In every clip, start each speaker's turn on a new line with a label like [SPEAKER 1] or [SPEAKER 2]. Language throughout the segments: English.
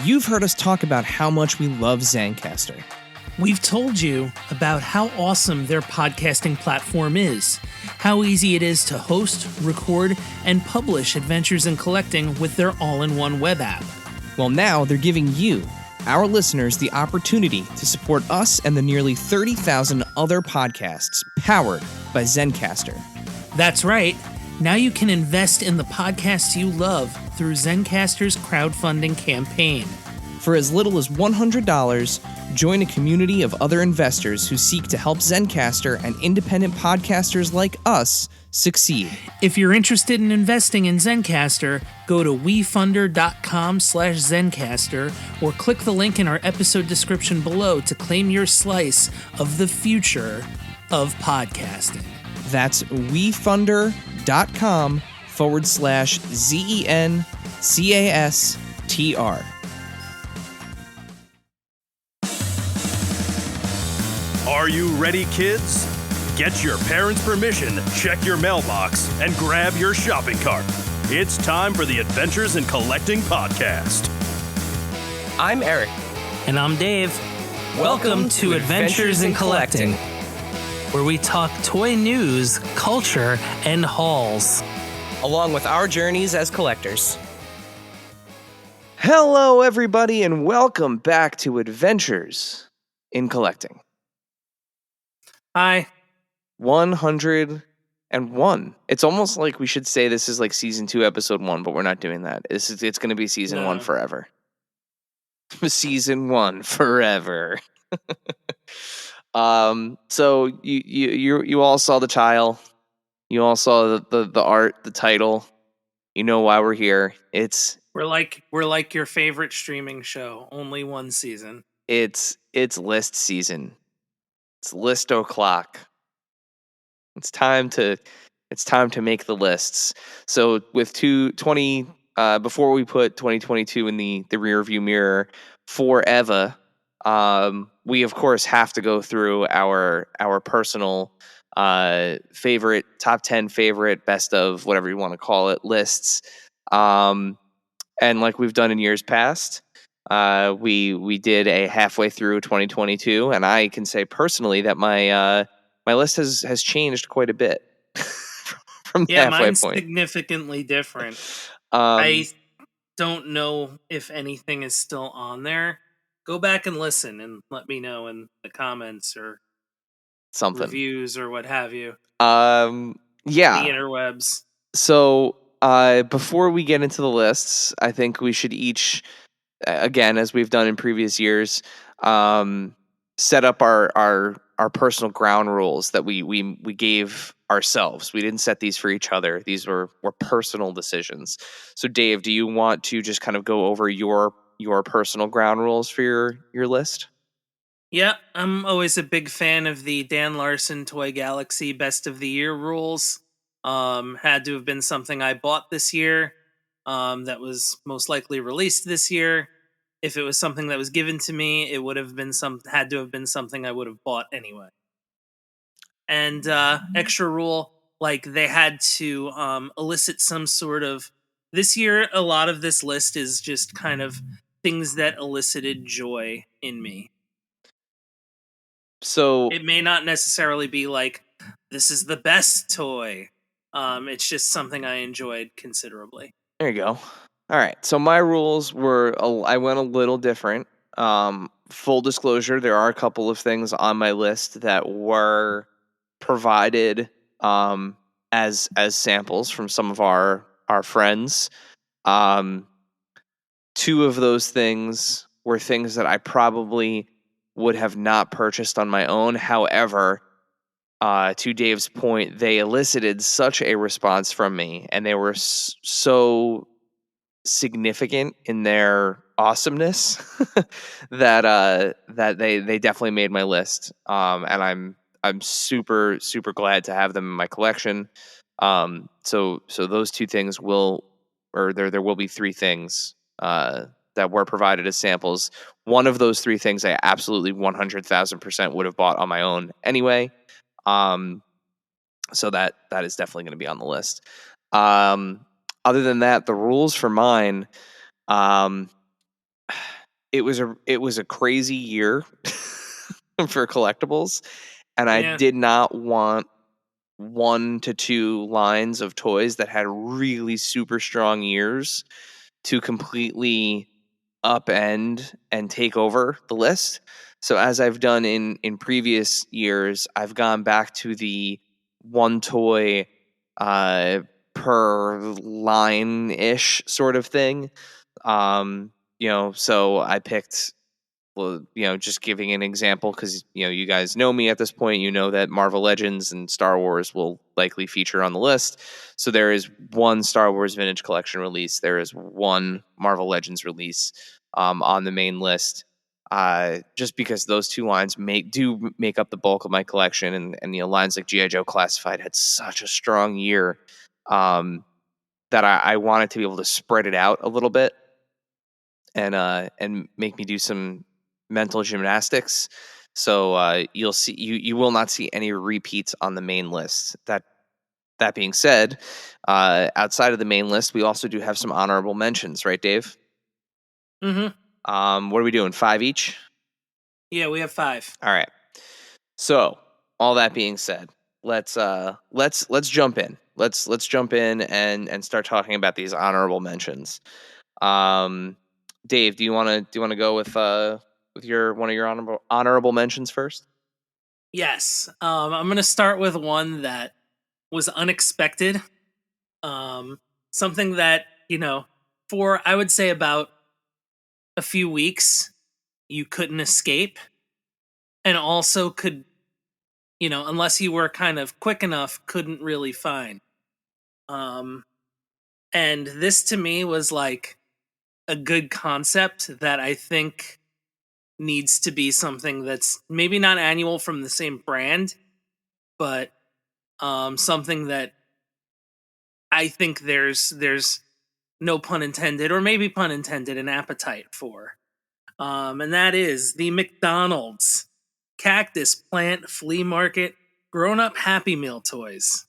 [SPEAKER 1] You've heard us talk about how much we love Zencastr.
[SPEAKER 2] We've told you about how awesome their podcasting platform is, how easy it is to host, record, and publish Adventures in Collecting with their all-in-one web app.
[SPEAKER 1] Well, now they're giving you, our listeners, the opportunity to support us and the nearly 30,000 other podcasts powered by Zencastr.
[SPEAKER 2] That's right. Now you can invest in the podcasts you love through Zencastr's crowdfunding campaign.
[SPEAKER 1] For as little as $100, join a community of other investors who seek to help Zencastr and independent podcasters like us succeed.
[SPEAKER 2] If you're interested in investing in Zencastr, go to wefunder.com/Zencastr or click the link in our episode description below to claim your slice of the future of podcasting.
[SPEAKER 1] That's wefunder.com/ZENCASTR.
[SPEAKER 3] Are you ready, kids? Get your parents' permission, check your mailbox, and grab your shopping cart. It's time for the Adventures in Collecting podcast.
[SPEAKER 1] I'm Eric.
[SPEAKER 2] And I'm Dave. Welcome to Adventures in Collecting, where we talk toy news, culture, and hauls,
[SPEAKER 1] along with our journeys as collectors. Hello, everybody, and welcome back to Adventures in Collecting.
[SPEAKER 2] Hi.
[SPEAKER 1] 101. It's almost like we should say this is like season 2, episode 1, but we're not doing that. It's going to be season 1 forever. Season 1 forever. So you all saw the tile. You all saw the art, the title. You know why we're here.
[SPEAKER 2] We're like your favorite streaming show. Only one season.
[SPEAKER 1] It's list season. It's list o'clock. It's time to make the lists. So with 2020, before we put 2022 in the rear view mirror forever, we of course have to go through our personal favorite, top 10 favorite, best of, whatever you want to call it, lists. And like we've done in years past, we did a halfway through 2022, and I can say personally that my list has changed quite a bit from the halfway
[SPEAKER 2] mine's
[SPEAKER 1] point.
[SPEAKER 2] Significantly different. I don't know if anything is still on there. Go back and listen and let me know in the comments or
[SPEAKER 1] something,
[SPEAKER 2] reviews or what have you.
[SPEAKER 1] Yeah,
[SPEAKER 2] the interwebs.
[SPEAKER 1] So before we get into the lists, I think we should each, again, as we've done in previous years, set up our personal ground rules that we gave ourselves. We didn't set these for each other. These were personal decisions. So Dave, do you want to just kind of go over your personal ground rules for your list?
[SPEAKER 2] Yeah, I'm always a big fan of the Dan Larson Toy Galaxy Best of the Year rules. Had to have been something I bought this year. That was most likely released this year. If it was something that was given to me, it would have been had to have been something I would have bought anyway. And extra rule, like they had to elicit some sort of. This year, a lot of this list is just kind of things that elicited joy in me.
[SPEAKER 1] So
[SPEAKER 2] it may not necessarily be like this is the best toy. It's just something I enjoyed considerably.
[SPEAKER 1] There you go. All right. So my rules were, I went a little different. Full disclosure, there are a couple of things on my list that were provided as samples from some of our friends. 2 of those things were things that I probably would have not purchased on my own. However, to Dave's point, they elicited such a response from me, and they were so significant in their awesomeness that they definitely made my list. And I'm super glad to have them in my collection. So those 2 things there will be 3 things that were provided as samples. One of those 3 things I absolutely 100,000% would have bought on my own anyway. So that is definitely going to be on the list. Other than that, the rules for mine, it was a crazy year for collectibles, and I
[SPEAKER 2] Yeah.
[SPEAKER 1] did not want 1 to 2 lines of toys that had really super strong years to completely upend and take over the list. So as I've done in previous years, I've gone back to the 1 toy uh per line ish sort of thing. So I picked, well, just giving an example, because you guys know me at this point. You know that Marvel Legends and Star Wars will likely feature on the list. So there is 1 Star Wars Vintage Collection release. There is 1 Marvel Legends release on the main list. Just because those 2 lines make up the bulk of my collection, and lines like GI Joe Classified had such a strong year, that I wanted to be able to spread it out a little bit, and make me do some mental gymnastics. So you will not see any repeats on the main list. That being said, outside of the main list, we also do have some honorable mentions, right, Dave?
[SPEAKER 2] Mm-hmm.
[SPEAKER 1] What are we doing? 5 each?
[SPEAKER 2] Yeah, we have 5.
[SPEAKER 1] All right. So, all that being said, let's jump in. Let's jump in and start talking about these honorable mentions. Um, Dave, do you want to go with your one of your honorable mentions first?
[SPEAKER 2] Yes. I'm gonna start with one that was unexpected. Something that, for I would say about a few weeks, you couldn't escape, and also could, unless you were kind of quick enough, couldn't really find. Um, and this to me was like a good concept that I think needs to be something that's maybe not annual from the same brand, but something that I think there's no pun intended, or maybe pun intended, an appetite for. And that is the McDonald's Cactus Plant Flea Market Grown Up Happy Meal toys.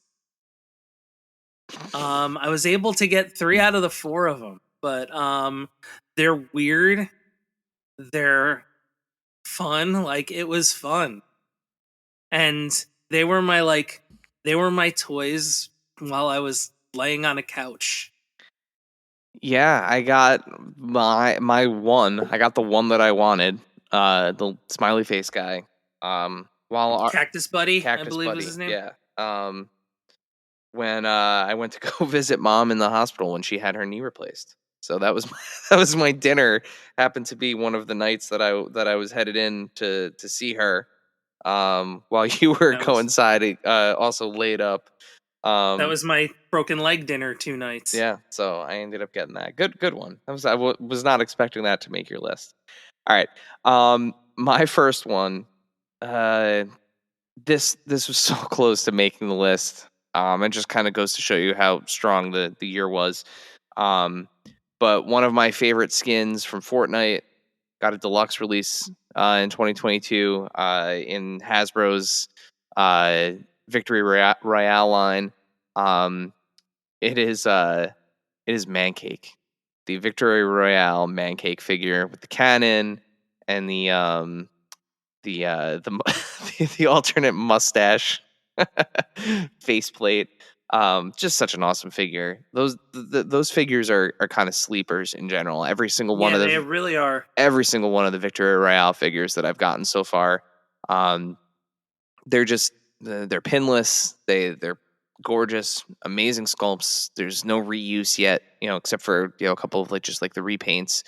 [SPEAKER 2] I was able to get 3 out of the 4 of them, but they're weird. They're fun. Like, it was fun, and they were my toys while I was laying on a couch.
[SPEAKER 1] Yeah, I got my one. I got the one that I wanted. The smiley face guy. While our
[SPEAKER 2] Cactus Buddy, I
[SPEAKER 1] Cactus
[SPEAKER 2] believe was his
[SPEAKER 1] Buddy.
[SPEAKER 2] name.
[SPEAKER 1] Yeah. When I went to go visit mom in the hospital when she had her knee replaced. So that was that was my dinner. Happened to be one of the nights that I was headed in to see her. While you were
[SPEAKER 2] That was
[SPEAKER 1] coinciding, also laid up.
[SPEAKER 2] that
[SPEAKER 1] Um,
[SPEAKER 2] was my broken leg dinner 2 nights.
[SPEAKER 1] yeah, so I ended up getting that. Good one. I was not expecting that to make your list. All right. My first one. Uh, this was so close to making the list. It just kind of goes to show you how strong the year was. Um, but one of my favorite skins from Fortnite got a deluxe release in 2022 in Hasbro's uh, Victory Royale line. Um, it is Mancake, the Victory Royale Mancake figure with the cannon and the the alternate mustache faceplate. Just such an awesome figure. Those figures are kind of sleepers in general.
[SPEAKER 2] Yeah, they really are.
[SPEAKER 1] Every single one of the Victory Royale figures that I've gotten so far, um, they're just they're pinless. They're gorgeous, amazing sculpts. There's no reuse yet, except for a couple of just like the repaints,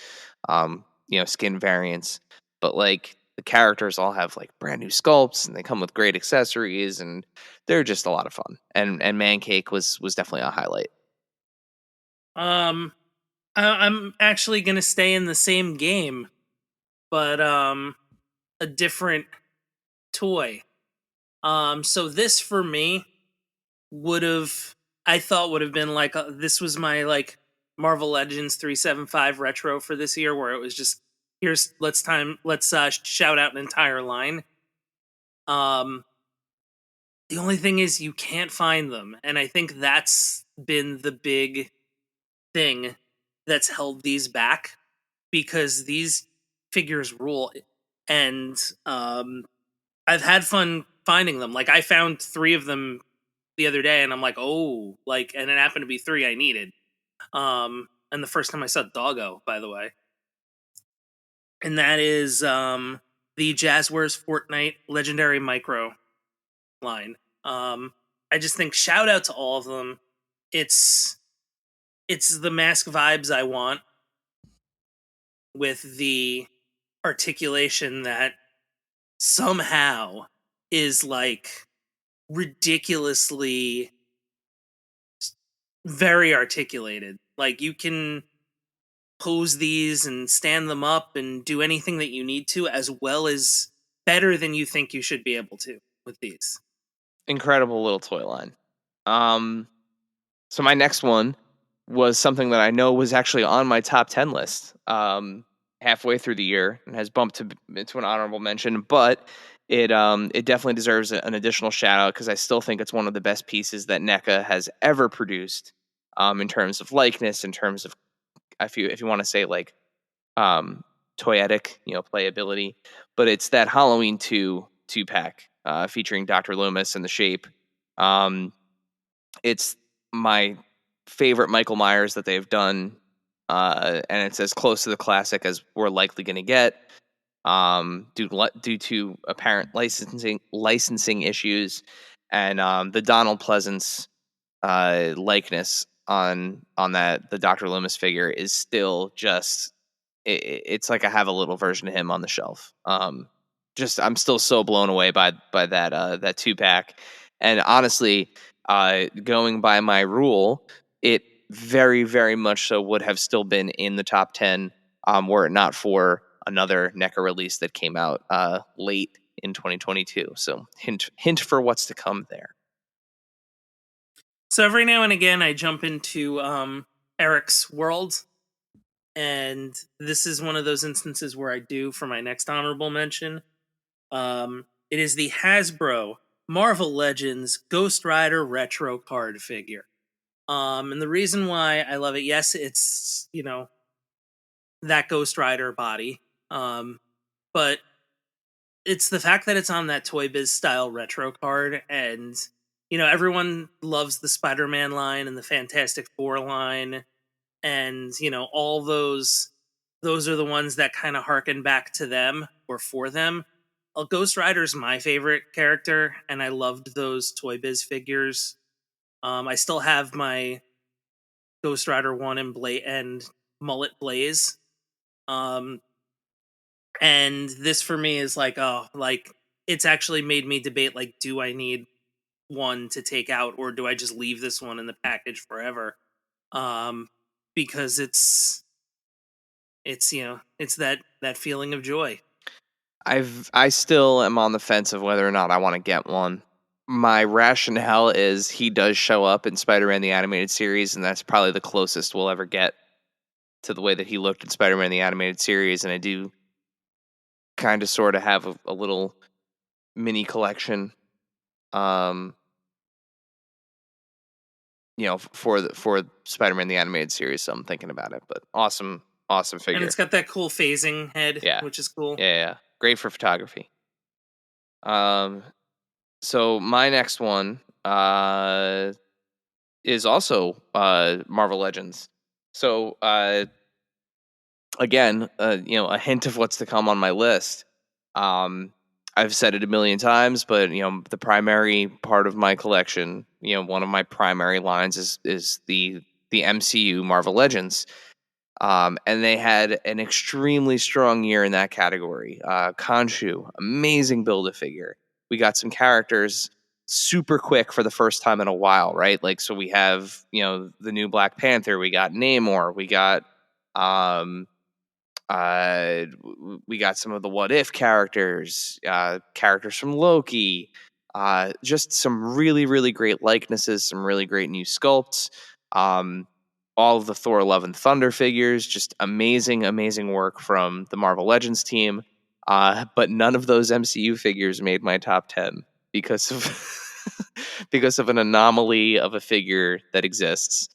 [SPEAKER 1] skin variants. But like the characters all have like brand new sculpts, and they come with great accessories, and they're just a lot of fun. And Mancake was definitely a highlight.
[SPEAKER 2] Um, I'm actually gonna stay in the same game, but a different toy. So this for me would have I thought would have been like this was my like Marvel Legends 375 retro for this year, where it was just let's shout out an entire line. Um, the only thing is you can't find them, and I think that's been the big thing that's held these back, because these figures rule, and I've had fun finding them. Like, I found 3 of them the other day, and I'm like, oh, like, and it happened to be 3 I needed. And the first time I saw Doggo, by the way, and that is the Jazzwares Fortnite Legendary Micro line. I just think shout out to all of them. It's the mask vibes I want, with the articulation that somehow is like ridiculously very articulated. Like, you can pose these and stand them up and do anything that you need to, as well as better than you think you should be able to with these.
[SPEAKER 1] Incredible little toy line. So my next one was something that I know was actually on my top 10 list halfway through the year, and has bumped to an honorable mention, but it definitely deserves an additional shout out, because I still think it's one of the best pieces that NECA has ever produced, in terms of likeness, in terms of, if you want to say, like, toyetic, playability. But it's that Halloween 2 pack featuring Dr. Loomis and the Shape. It's my favorite Michael Myers that they've done, and it's as close to the classic as we're likely going to get, due to apparent licensing issues, and the Donald Pleasance likeness on the Dr. Loomis figure is still just, it's like I have a little version of him on the shelf. Just, I'm still so blown away by that 2-pack, and honestly, going by my rule, it very, very much so would have still been in the top 10, were it not for another NECA release that came out late in 2022. So hint for what's to come there.
[SPEAKER 2] So every now and again, I jump into Erik's world, and this is one of those instances where I do for my next honorable mention. It is the Hasbro Marvel Legends Ghost Rider retro card figure. And the reason why I love it, yes, it's, that Ghost Rider body, but it's the fact that it's on that Toy Biz style retro card, and everyone loves the Spider-Man line and the Fantastic Four line, and all those are the ones that kind of harken back to them or for them. Ghost Rider's my favorite character, and I loved those Toy Biz figures. I still have my Ghost Rider 1 and Mullet Blaze. And this for me is like, oh, like, it's actually made me debate, like, do I need one to take out, or do I just leave this one in the package forever? Because it's it's that feeling of joy.
[SPEAKER 1] I still am on the fence of whether or not I want to get one. My rationale is he does show up in Spider-Man the Animated Series, and that's probably the closest we'll ever get to the way that he looked in Spider-Man the Animated Series, and I do kind of sort of have a little mini collection, for Spider-Man the Animated Series, so I'm thinking about it. But awesome figure.
[SPEAKER 2] And it's got that cool phasing head,
[SPEAKER 1] Yeah.
[SPEAKER 2] which is cool.
[SPEAKER 1] Yeah. Great for photography. So my next one is also Marvel Legends. So again, a hint of what's to come on my list. I've said it a million times, but the primary part of my collection, one of my primary lines is the MCU Marvel Legends. And they had an extremely strong year in that category. Khonshu, amazing Build-A-Figure. We got some characters super quick for the first time in a while, right? Like, so we have, the new Black Panther. We got Namor. We got, we got some of the What If characters, characters from Loki. Just some really, really great likenesses, some really great new sculpts. All of the Thor Love and Thunder figures, just amazing, amazing work from the Marvel Legends team. But none of those MCU figures made my top 10 because of because of an anomaly of a figure that exists.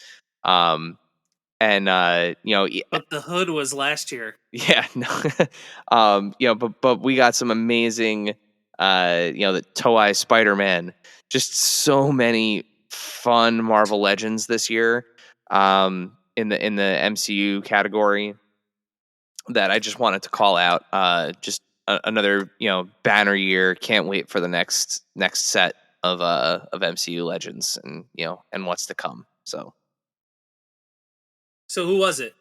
[SPEAKER 1] And
[SPEAKER 2] But the hood was last year.
[SPEAKER 1] yeah, no, but we got some amazing, the Toei Spider-Man, just so many fun Marvel Legends this year, in the MCU category that I just wanted to call out. Just another banner year. Can't wait for the next set of MCU Legends and what's to come. So
[SPEAKER 2] So who was it?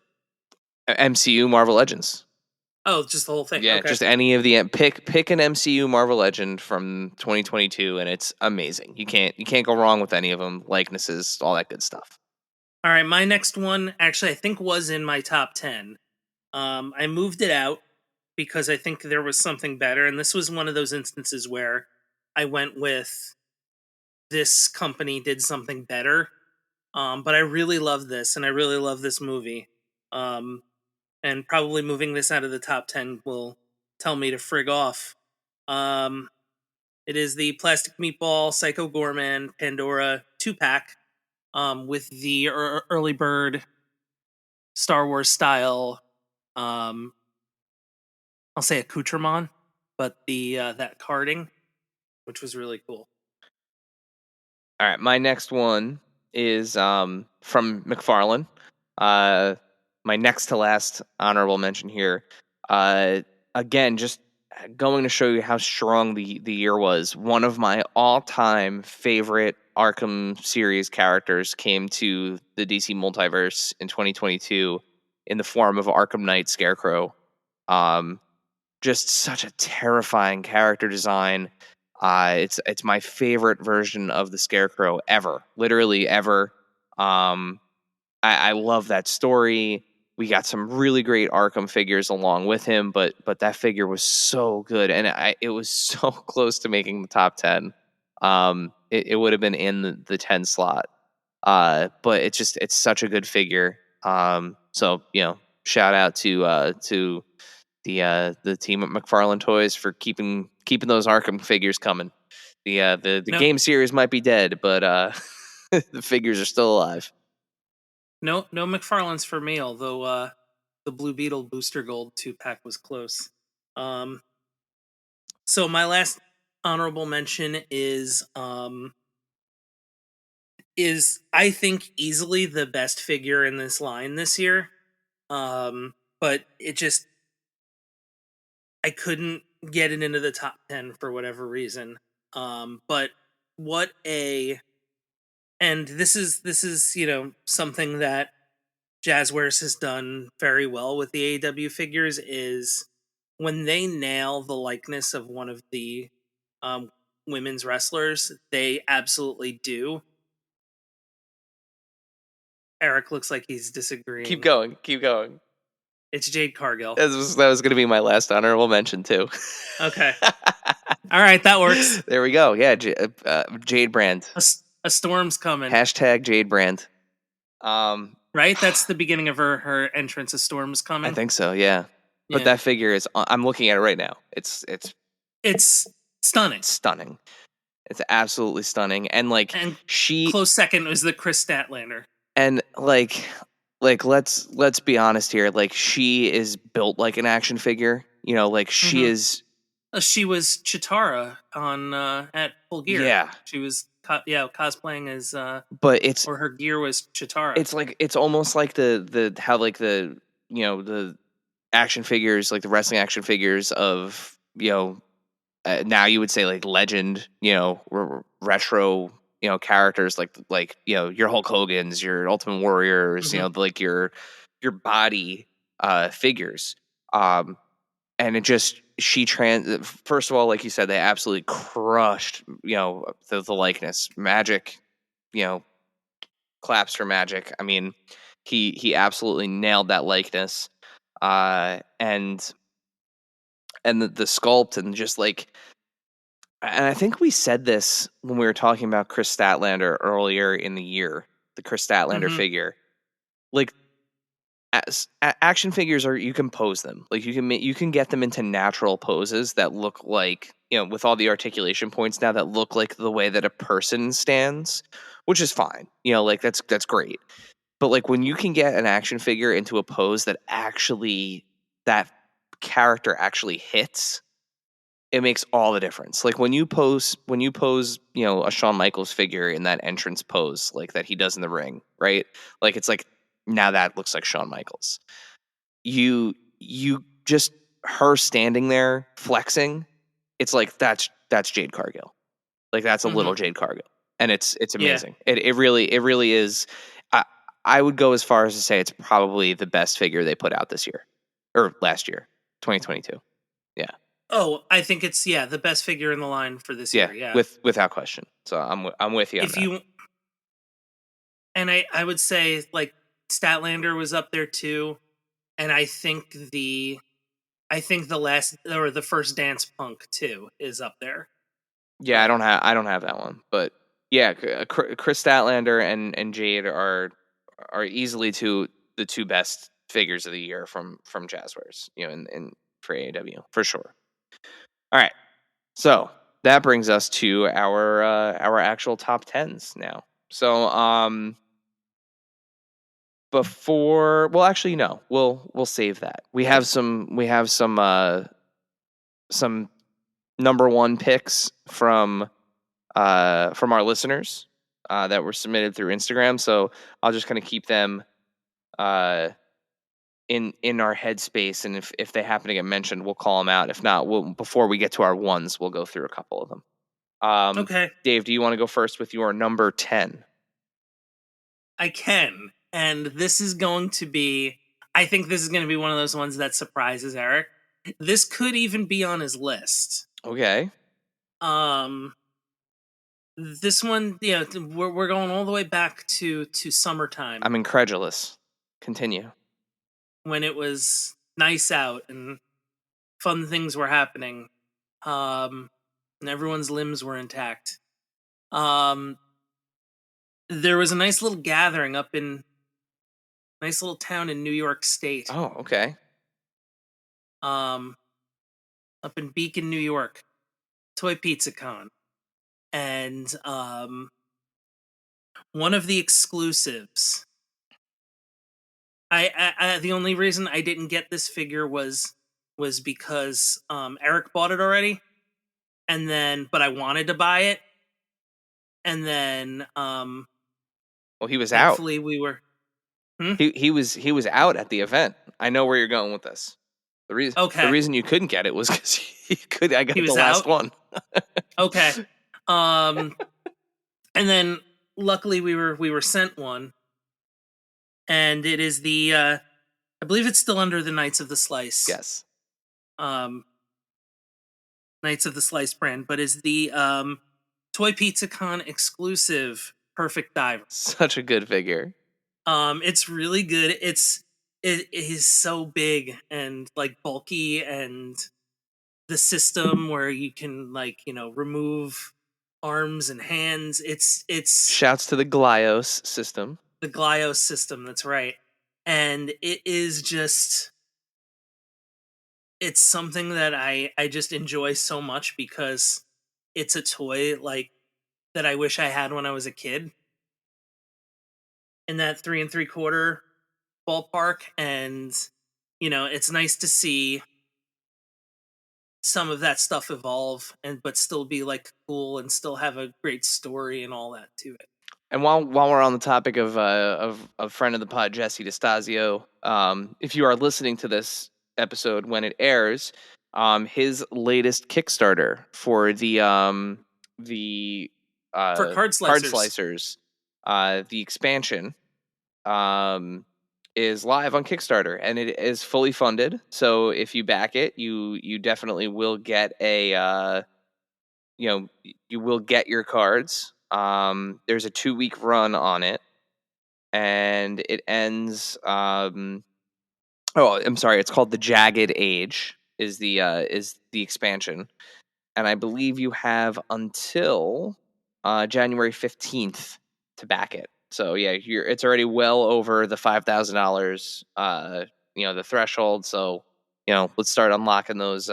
[SPEAKER 1] MCU Marvel Legends.
[SPEAKER 2] Oh, just the whole thing.
[SPEAKER 1] Yeah,
[SPEAKER 2] Okay.
[SPEAKER 1] just any of the pick an MCU Marvel Legend from 2022, and it's amazing. You can't go wrong with any of them. Likenesses, all that good stuff.
[SPEAKER 2] All right, my next one actually I think was in my top 10. I moved it out because I think there was something better, and this was one of those instances where I went with this company did something better. But I really love this, and I really love this movie. Um, and probably moving this out of the top 10 will tell me to frig off. Um, it is the Plastic Meatball Psycho Gorman Pandora 2-pack, with the early bird Star Wars style, um, I'll say accoutrement, but the that carding, which was really cool.
[SPEAKER 1] All right, my next one is from McFarlane. My next to last honorable mention here. Again, just going to show you how strong the year was. One of my all-time favorite Arkham series characters came to the DC multiverse in 2022 in the form of Arkham Knight Scarecrow. Just such a terrifying character design. It's my favorite version of the Scarecrow ever, literally ever. I love that story. We got some really great Arkham figures along with him, but that figure was so good, and it was so close to making the top 10. It would have been in the 10 slot. But it's such a good figure. So shout out to the team at McFarlane Toys for keeping those Arkham figures coming. The
[SPEAKER 2] No,
[SPEAKER 1] game series might be dead, but the figures are still alive.
[SPEAKER 2] no McFarlane's for me. Although the Blue Beetle Booster Gold 2-pack was close. Um, so my last honorable mention is I think easily the best figure in this line this year. But it just I couldn't get it into the top 10 for whatever reason. But what a and this is something that Jazzwares has done very well with the AEW figures is when they nail the likeness of one of the um, women's wrestlers, they absolutely do. Eric looks like he's
[SPEAKER 1] Keep
[SPEAKER 2] disagreeing.
[SPEAKER 1] going, keep going.
[SPEAKER 2] It's Jade Cargill.
[SPEAKER 1] That was going to be my last honorable mention too.
[SPEAKER 2] Okay. All right, that works.
[SPEAKER 1] There we go. Yeah, Jade Brand.
[SPEAKER 2] A storm's coming.
[SPEAKER 1] Hashtag Jade Brand.
[SPEAKER 2] Right? That's the beginning of her entrance. A storm's coming.
[SPEAKER 1] I think so. Yeah. But
[SPEAKER 2] Yeah.
[SPEAKER 1] that figure is. I'm looking at it right now. It's
[SPEAKER 2] stunning.
[SPEAKER 1] stunning. It's absolutely stunning. And
[SPEAKER 2] And
[SPEAKER 1] she
[SPEAKER 2] close second was the Chris Statlander.
[SPEAKER 1] and let's be honest here. Like she is built like an action figure. She is.
[SPEAKER 2] She was Chitara on at Full Gear.
[SPEAKER 1] Yeah.
[SPEAKER 2] She was cosplaying as
[SPEAKER 1] But it's
[SPEAKER 2] or her gear was Chitara.
[SPEAKER 1] it's almost like the how the action figures, like the wrestling action figures of now you would say like legend, retro, characters like your Hulk Hogan's, your Ultimate Warriors, like your body figures. And it just first of all, like you said, they absolutely crushed the likeness. Magic, claps for Magic. I mean, he absolutely nailed that likeness. And the sculpt and just and I think we said this when we were talking about Chris Statlander earlier in the year, the Chris Statlander figure. Like action figures you can pose them. Like you can get them into natural poses that look like, with all the articulation points now that look like the way that a person stands, which is fine. That's great. But like when you can get an action figure into a pose that character actually hits, it makes all the difference. Like when you pose, a Shawn Michaels figure in that entrance pose, like that he does in the ring, right? Like it's like, now that looks like Shawn Michaels. You just, her standing there flexing, it's like that's Jade Cargill. Like that's a little Jade Cargill, and it's
[SPEAKER 2] Yeah.
[SPEAKER 1] amazing. It really is. I would go as far as to say it's probably the best figure they put out this year or last year, 2022. Yeah,
[SPEAKER 2] Oh, I think it's the best figure in the line for this
[SPEAKER 1] yeah,
[SPEAKER 2] year. Yeah.
[SPEAKER 1] without question. So I'm with you on
[SPEAKER 2] If
[SPEAKER 1] that.
[SPEAKER 2] you and I would say like Statlander was up there too, and I think the last or the first Dance Punk too is up there.
[SPEAKER 1] Yeah,
[SPEAKER 2] But
[SPEAKER 1] I don't have that one, but yeah, Chris Statlander and Jade are easily the two best figures of the year from Jazzwares, in for AEW for sure. All right, so that brings us to our actual top tens now. So before, well, actually no, we'll save that. We have some number one picks from our listeners that were submitted through Instagram. So I'll just kind of keep them uh, in our headspace, and if they happen to get mentioned, we'll call them out. If not, before we get to our ones, we'll go through a couple of them.
[SPEAKER 2] okay,
[SPEAKER 1] Dave, do you want to go first with your number 10?
[SPEAKER 2] I can. And this is going to be I think this is going to be one of those ones that surprises Eric. This could even be on his list.
[SPEAKER 1] Okay,
[SPEAKER 2] Um this one, we're going all the way back to summertime
[SPEAKER 1] I'm incredulous. Continue.
[SPEAKER 2] when it was nice out and fun things were happening. And everyone's limbs were intact. Um there was a nice little gathering up in nice little town in New York State.
[SPEAKER 1] Oh, okay.
[SPEAKER 2] Um up in Beacon, New York, Toy Pizza Con. And one of the exclusives. The only reason I didn't get this figure was because Eric bought it already, and then but I wanted to buy it, and then
[SPEAKER 1] Well, he was out.
[SPEAKER 2] thankfully we were.
[SPEAKER 1] He was out at the event. I know where you're going with this. The
[SPEAKER 2] Okay,
[SPEAKER 1] reason you couldn't get it was because I got
[SPEAKER 2] he
[SPEAKER 1] the
[SPEAKER 2] was
[SPEAKER 1] last
[SPEAKER 2] out.
[SPEAKER 1] one.
[SPEAKER 2] Okay, um, and then luckily we were sent one, and it is the I believe it's still under the Knights of the Slice.
[SPEAKER 1] Yes.
[SPEAKER 2] Um, Knights of the Slice brand, but is the Toy Pizza Con exclusive Perfect Diver.
[SPEAKER 1] Such a good figure.
[SPEAKER 2] It's really good. It is so big and like bulky, and the system where you can remove arms and hands. It's
[SPEAKER 1] Shouts to the Glios system.
[SPEAKER 2] the Glios system. That's right, and it is just it's something that I just enjoy so much because it's a toy like that I wish I had when I was a kid in that 3 3/4 ballpark. And it's nice to see some of that stuff evolve and but still be like cool and still have a great story and all that to it.
[SPEAKER 1] And while we're on the topic of friend of the pod Jesse DeStasio, if you are listening to this episode when it airs, his latest Kickstarter for the
[SPEAKER 2] For card
[SPEAKER 1] card
[SPEAKER 2] slicers.
[SPEAKER 1] slicers, the expansion, is live on Kickstarter and it is fully funded. So if you back it, you definitely will get you will get your cards. There's a 2-week run on it, and it ends. Oh, I'm sorry. It's called the Jagged Age. Is the expansion, and I believe you have until January 15th to back it. So yeah, it's already well over the $5,000. The threshold. So let's start unlocking those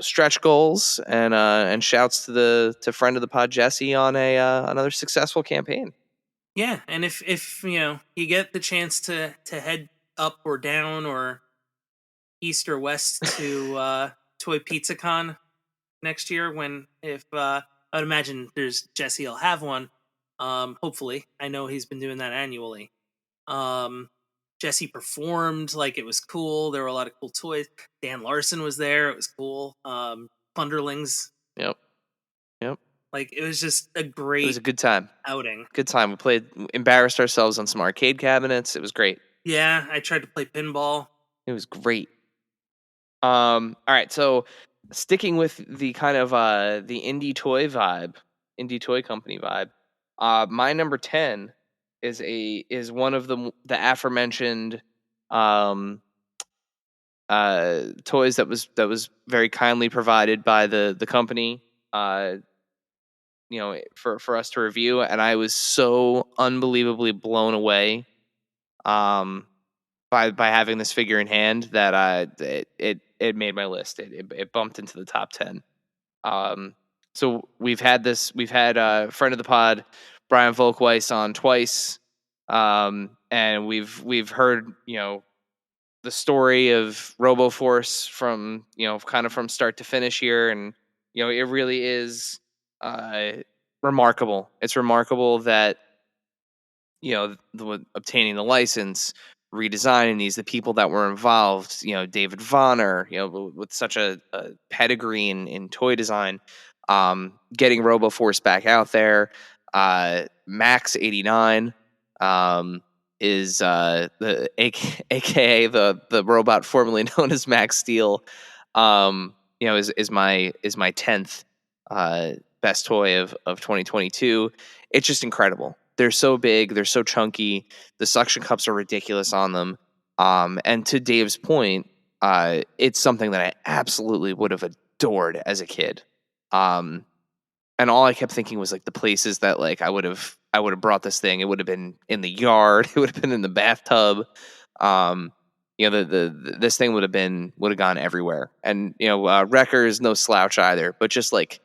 [SPEAKER 1] stretch goals, and shouts to friend of the pod Jesse on another successful campaign.
[SPEAKER 2] Yeah, and if you get the chance to head up or down or east or west to Toy Pizza Con next year, when if I would imagine there's Jesse will have one. Hopefully, I know he's been doing that annually. Um, Jesse performed, like, it was cool. There were a lot of cool toys. Dan Larson was there. It was cool. Plunderlings,
[SPEAKER 1] Yep. Yep.
[SPEAKER 2] like, it was just a
[SPEAKER 1] It was
[SPEAKER 2] great
[SPEAKER 1] a good time.
[SPEAKER 2] outing.
[SPEAKER 1] Good time. We played, embarrassed ourselves on some arcade cabinets. It was great.
[SPEAKER 2] Yeah, I tried to play pinball.
[SPEAKER 1] It was great. All right, so sticking with the kind of the indie toy company vibe. My number 10 is one of the aforementioned um toys that was very kindly provided by the company, uh for us to review, and I was so unbelievably blown away um by having this figure in hand that it made my list. It bumped into the top 10. Um, so we've had a friend of the pod, Brian Volkweiss, on twice. And we've heard, the story of RoboForce from, kind of from start to finish here. And, it really is, uh, remarkable. It's remarkable that, obtaining the license, redesigning these, the people that were involved, David Vonner, with such a pedigree in toy design, getting RoboForce back out there. Max 89 is the AKA the robot formerly known as Max Steel. Is my 10th best toy of 2022. It's just incredible. They're so big, they're so chunky. The suction cups are ridiculous on them. And to Dave's point, it's something that I absolutely would have adored as a kid. And all I kept thinking was like the places that like I would have brought this thing. It would have been in the yard. It would have been in the bathtub. This thing would have gone everywhere. And Wrecker is no slouch either. But just like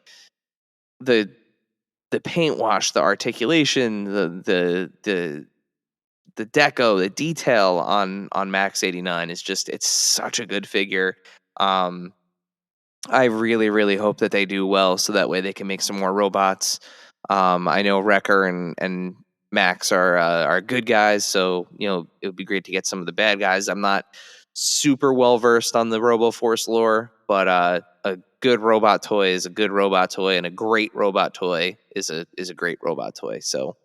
[SPEAKER 1] the paint wash, the articulation, the deco, the detail on Max 89 is just, it's such a good figure. I really, really hope that they do well so that way they can make some more robots. I know Wrecker and Max are good guys, so it would be great to get some of the bad guys. I'm not super well versed on the RoboForce lore, but a good robot toy is a good robot toy, and a great robot toy is a great robot toy. So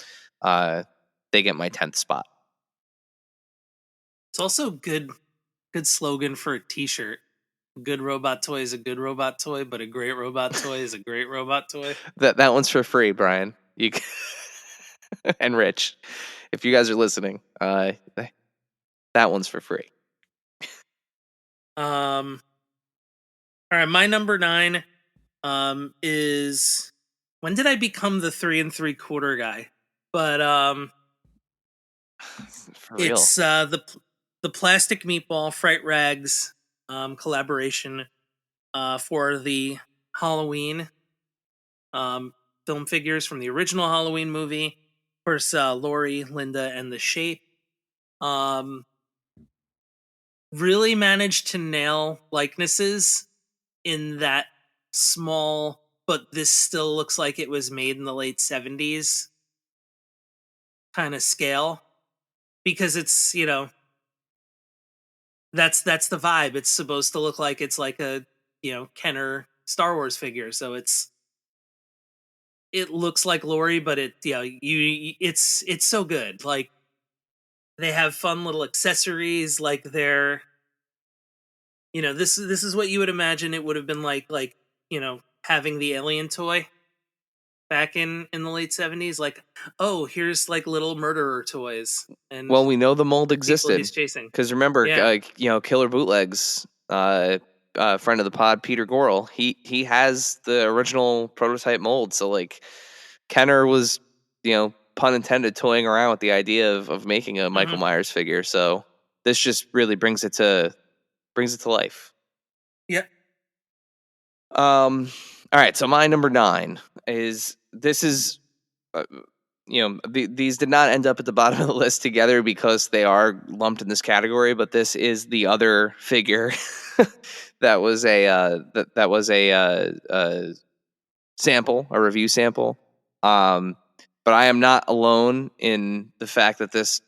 [SPEAKER 1] they get my 10th spot.
[SPEAKER 2] It's also good slogan for a T-shirt. Good robot toy is a good robot toy, but a great robot toy is a great robot toy.
[SPEAKER 1] That one's for free, Brian. And Rich, if you guys are listening, that one's for free.
[SPEAKER 2] All right, my number 9 is, when did I become the 3 3/4 guy? But
[SPEAKER 1] For real.
[SPEAKER 2] it's the plastic meatball Fright Rags collaboration for the Halloween film figures from the original Halloween movie. Of course, Lori, Linda, and the Shape. Really managed to nail likenesses in that small, but this still looks like it was made in the late 70s kind of scale, because it's, that's the vibe. It's supposed to look like it's like a, Kenner Star Wars figure. So it looks like Lori, but it's so good. Like, they have fun little accessories, like they're, this is what you would imagine it would have been like, having the Alien toy back in the late 70s. Like, oh, here's like little murderer toys, and
[SPEAKER 1] Well, we know the mold
[SPEAKER 2] people
[SPEAKER 1] existed
[SPEAKER 2] he's chasing.
[SPEAKER 1] because remember,
[SPEAKER 2] Yeah.
[SPEAKER 1] Killer Bootlegs, friend of the pod, Peter Gorel, he has the original prototype mold. So like, Kenner was, pun intended, toying around with the idea of making a Michael Myers figure. So this just really brings it to life.
[SPEAKER 2] Yep.
[SPEAKER 1] All right, so my number 9 is these did not end up at the bottom of the list together because they are lumped in this category, but this is the other figure that was a sample, a review sample. But I am not alone in the fact that this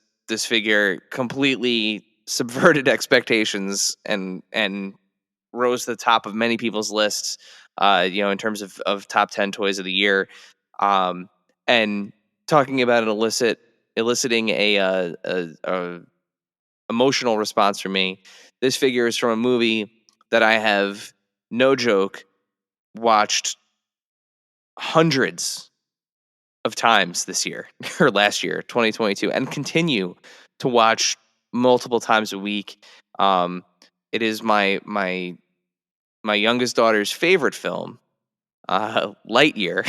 [SPEAKER 1] figure completely subverted expectations and rose to the top of many people's lists. In terms of top 10 toys of the year. And talking about it eliciting a emotional response from me. This figure is from a movie that I have, no joke, watched hundreds of times this year or last year, 2022, and continue to watch multiple times a week. It is my youngest daughter's favorite film, Lightyear.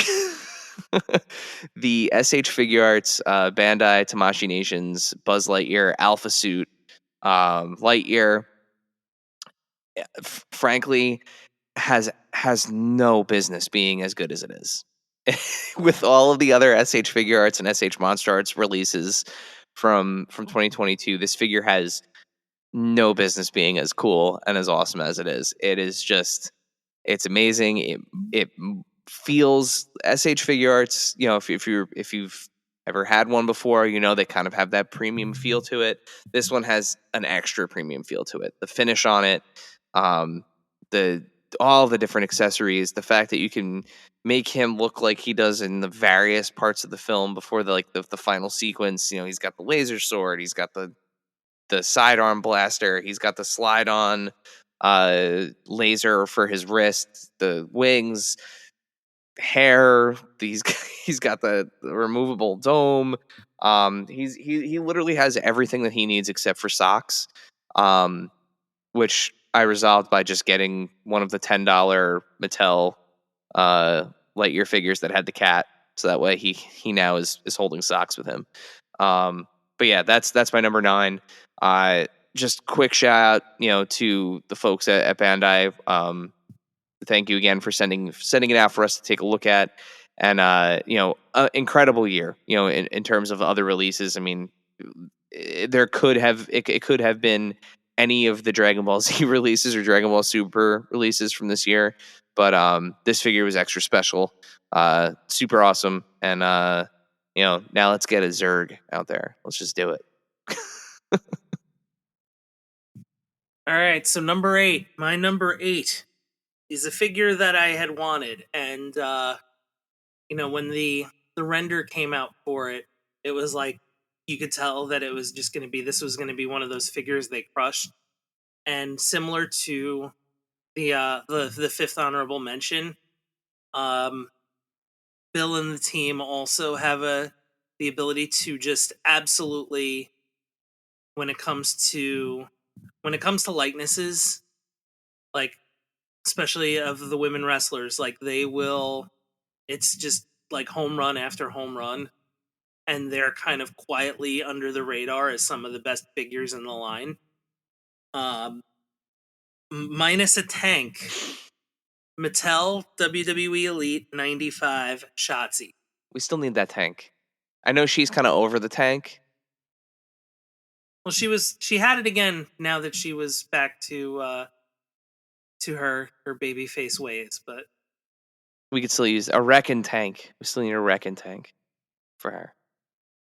[SPEAKER 1] The SH Figure Arts, Bandai Tamashii Nations Buzz Lightyear Alpha Suit. Lightyear, frankly, has no business being as good as it is. With all of the other SH Figure Arts and SH Monster Arts releases from 2022, this figure has no business being as cool and as awesome as it is. It is just, it's amazing. It feels SH Figure Arts. If you've ever had one before, they kind of have that premium feel to it. This one has an extra premium feel to it. The finish on it, all the different accessories, the fact that you can make him look like he does in the various parts of the film before the final sequence. He's got the laser sword, he's got the sidearm blaster, he's got the slide on laser for his wrist, the wings, hair. He's got the removable dome. He literally has everything that he needs except for socks, which I resolved by just getting one of the $10 Mattel Lightyear figures that had the cat, so that way he now is holding socks with him. But yeah, that's my number 9. Just quick shout out, to the folks at Bandai. Thank you again for sending it out for us to take a look at. And incredible year, in terms of other releases. I mean, it could have been any of the Dragon Ball Z releases or Dragon Ball Super releases from this year, but this figure was extra special, super awesome, and now let's get a Zurg out there. Let's just do it.
[SPEAKER 2] All right, so number 8. My number 8 is a figure that I had wanted, and when the render came out for it, it was like you could tell that it was just going to be, this was going to be one of those figures they crushed. And similar to the fifth honorable mention, Bill and the team also have the ability to just absolutely, when it comes to likenesses, like especially of the women wrestlers, like they will, it's just like home run after home run, and they're kind of quietly under the radar as some of the best figures in the line. Minus a tank, Mattel WWE Elite 95 Shotzi.
[SPEAKER 1] We still need that tank. I know she's kind of over the tank.
[SPEAKER 2] Well, she had it again now that she was back to her babyface ways, but
[SPEAKER 1] We could still use a Wreckin' tank. We still need a Wreckin' tank for her.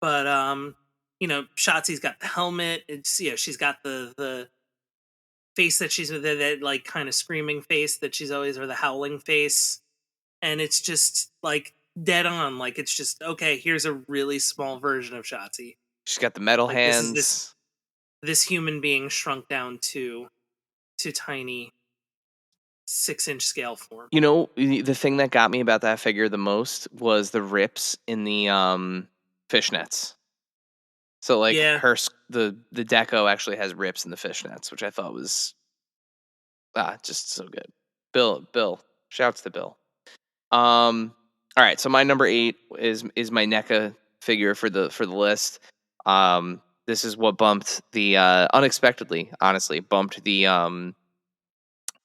[SPEAKER 2] But Shotzi's got the helmet. It's she's got the face that she's that like kind of screaming face that she's always, or the howling face, and it's just like dead on. Like it's just, okay, here's a really small version of Shotzi.
[SPEAKER 1] She's got the metal
[SPEAKER 2] like,
[SPEAKER 1] hands.
[SPEAKER 2] This human being shrunk down to tiny 6-inch scale form.
[SPEAKER 1] The thing that got me about that figure the most was the rips in the fishnets. So like her the deco actually has rips in the fishnets, which I thought was just so good. Bill, shouts to Bill. All right, so my number 8 is my NECA figure for the list. This is what bumped the unexpectedly, honestly, bumped the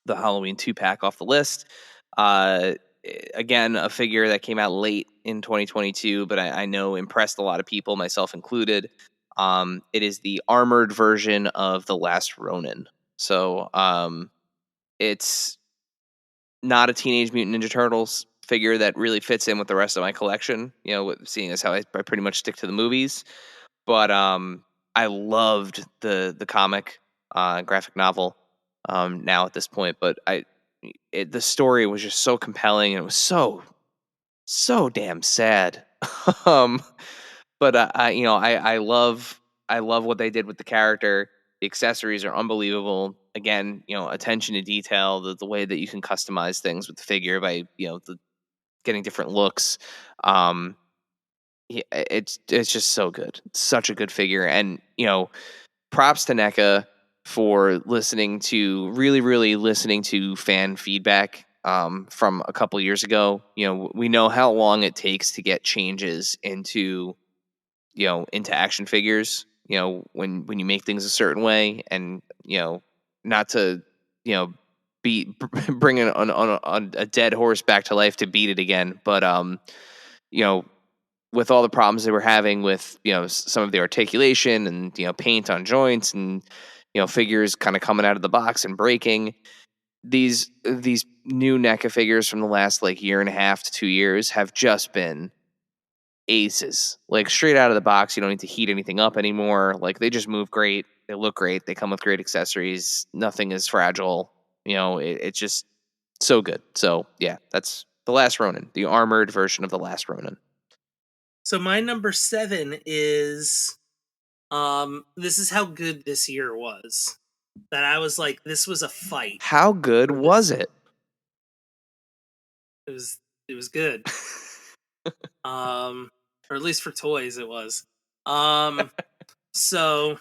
[SPEAKER 1] Halloween 2-pack off the list. again, a figure that came out late in 2022, but I know impressed a lot of people, myself included. It is the armored version of the Last Ronin. So it's not a Teenage Mutant Ninja Turtles figure that really fits in with the rest of my collection. Seeing as how I pretty much stick to the movies, but I loved the comic graphic novel now at this point. But the story was just so compelling, and it was so damn sad. um, but I love what they did with the character. The accessories are unbelievable. Again, attention to detail, the way that you can customize things with the figure by getting different looks. Um, yeah, it's just so good. It's such a good figure, and props to NECA for really listening to fan feedback from a couple years ago. We know how long it takes to get changes into action figures. When you make things a certain way, and not to be bringing on a dead horse back to life to beat it again, but you know with all the problems they were having with some of the articulation and paint on joints, and figures kind of coming out of the box and breaking, these new NECA figures from the last like year and a half to 2 years have just been aces. Like straight out of the box, you don't need to heat anything up anymore. Like they just move great, they look great, they come with great accessories, nothing is fragile. It's just so good. So yeah, that's the Last Ronin, the armored version of the Last Ronin.
[SPEAKER 2] So my number 7 is this is how good this year was. That I was like, this was a fight.
[SPEAKER 1] How good was it?
[SPEAKER 2] It was good. Or at least for toys it was. So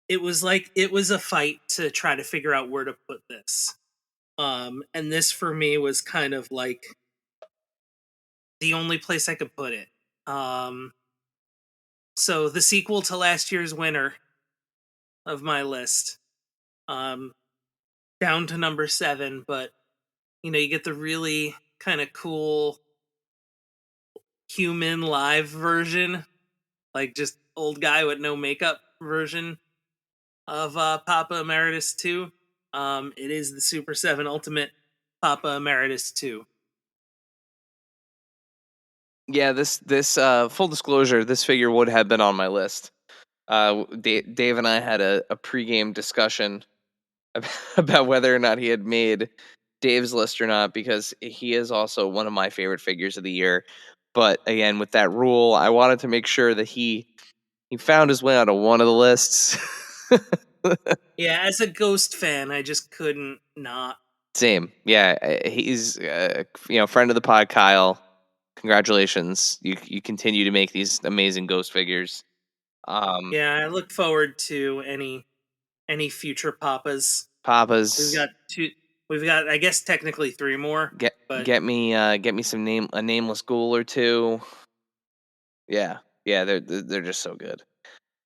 [SPEAKER 2] it was a fight to try to figure out where to put this. And this for me was kind of like the only place I could put it. So the sequel to last year's winner of my list, down to number 7, but you get the really kind of cool human live version, like just old guy with no makeup version of Papa Emeritus 2. It is the Super 7 Ultimate Papa Emeritus 2.
[SPEAKER 1] Yeah, this full disclosure, this figure would have been on my list. Dave and I had a pregame discussion about whether or not he had made Dave's list or not, because he is also one of my favorite figures of the year. But again, with that rule, I wanted to make sure that he found his way onto one of the lists.
[SPEAKER 2] Yeah, as a Ghost fan, I just couldn't not.
[SPEAKER 1] Same. Yeah, he's friend of the pod, Kyle. Congratulations. You continue to make these amazing Ghost figures.
[SPEAKER 2] Yeah, I look forward to any future Papas.
[SPEAKER 1] Papas.
[SPEAKER 2] We've got 2. We've got, I guess, technically 3 more.
[SPEAKER 1] Get me a nameless ghoul or 2. Yeah, they're just so good.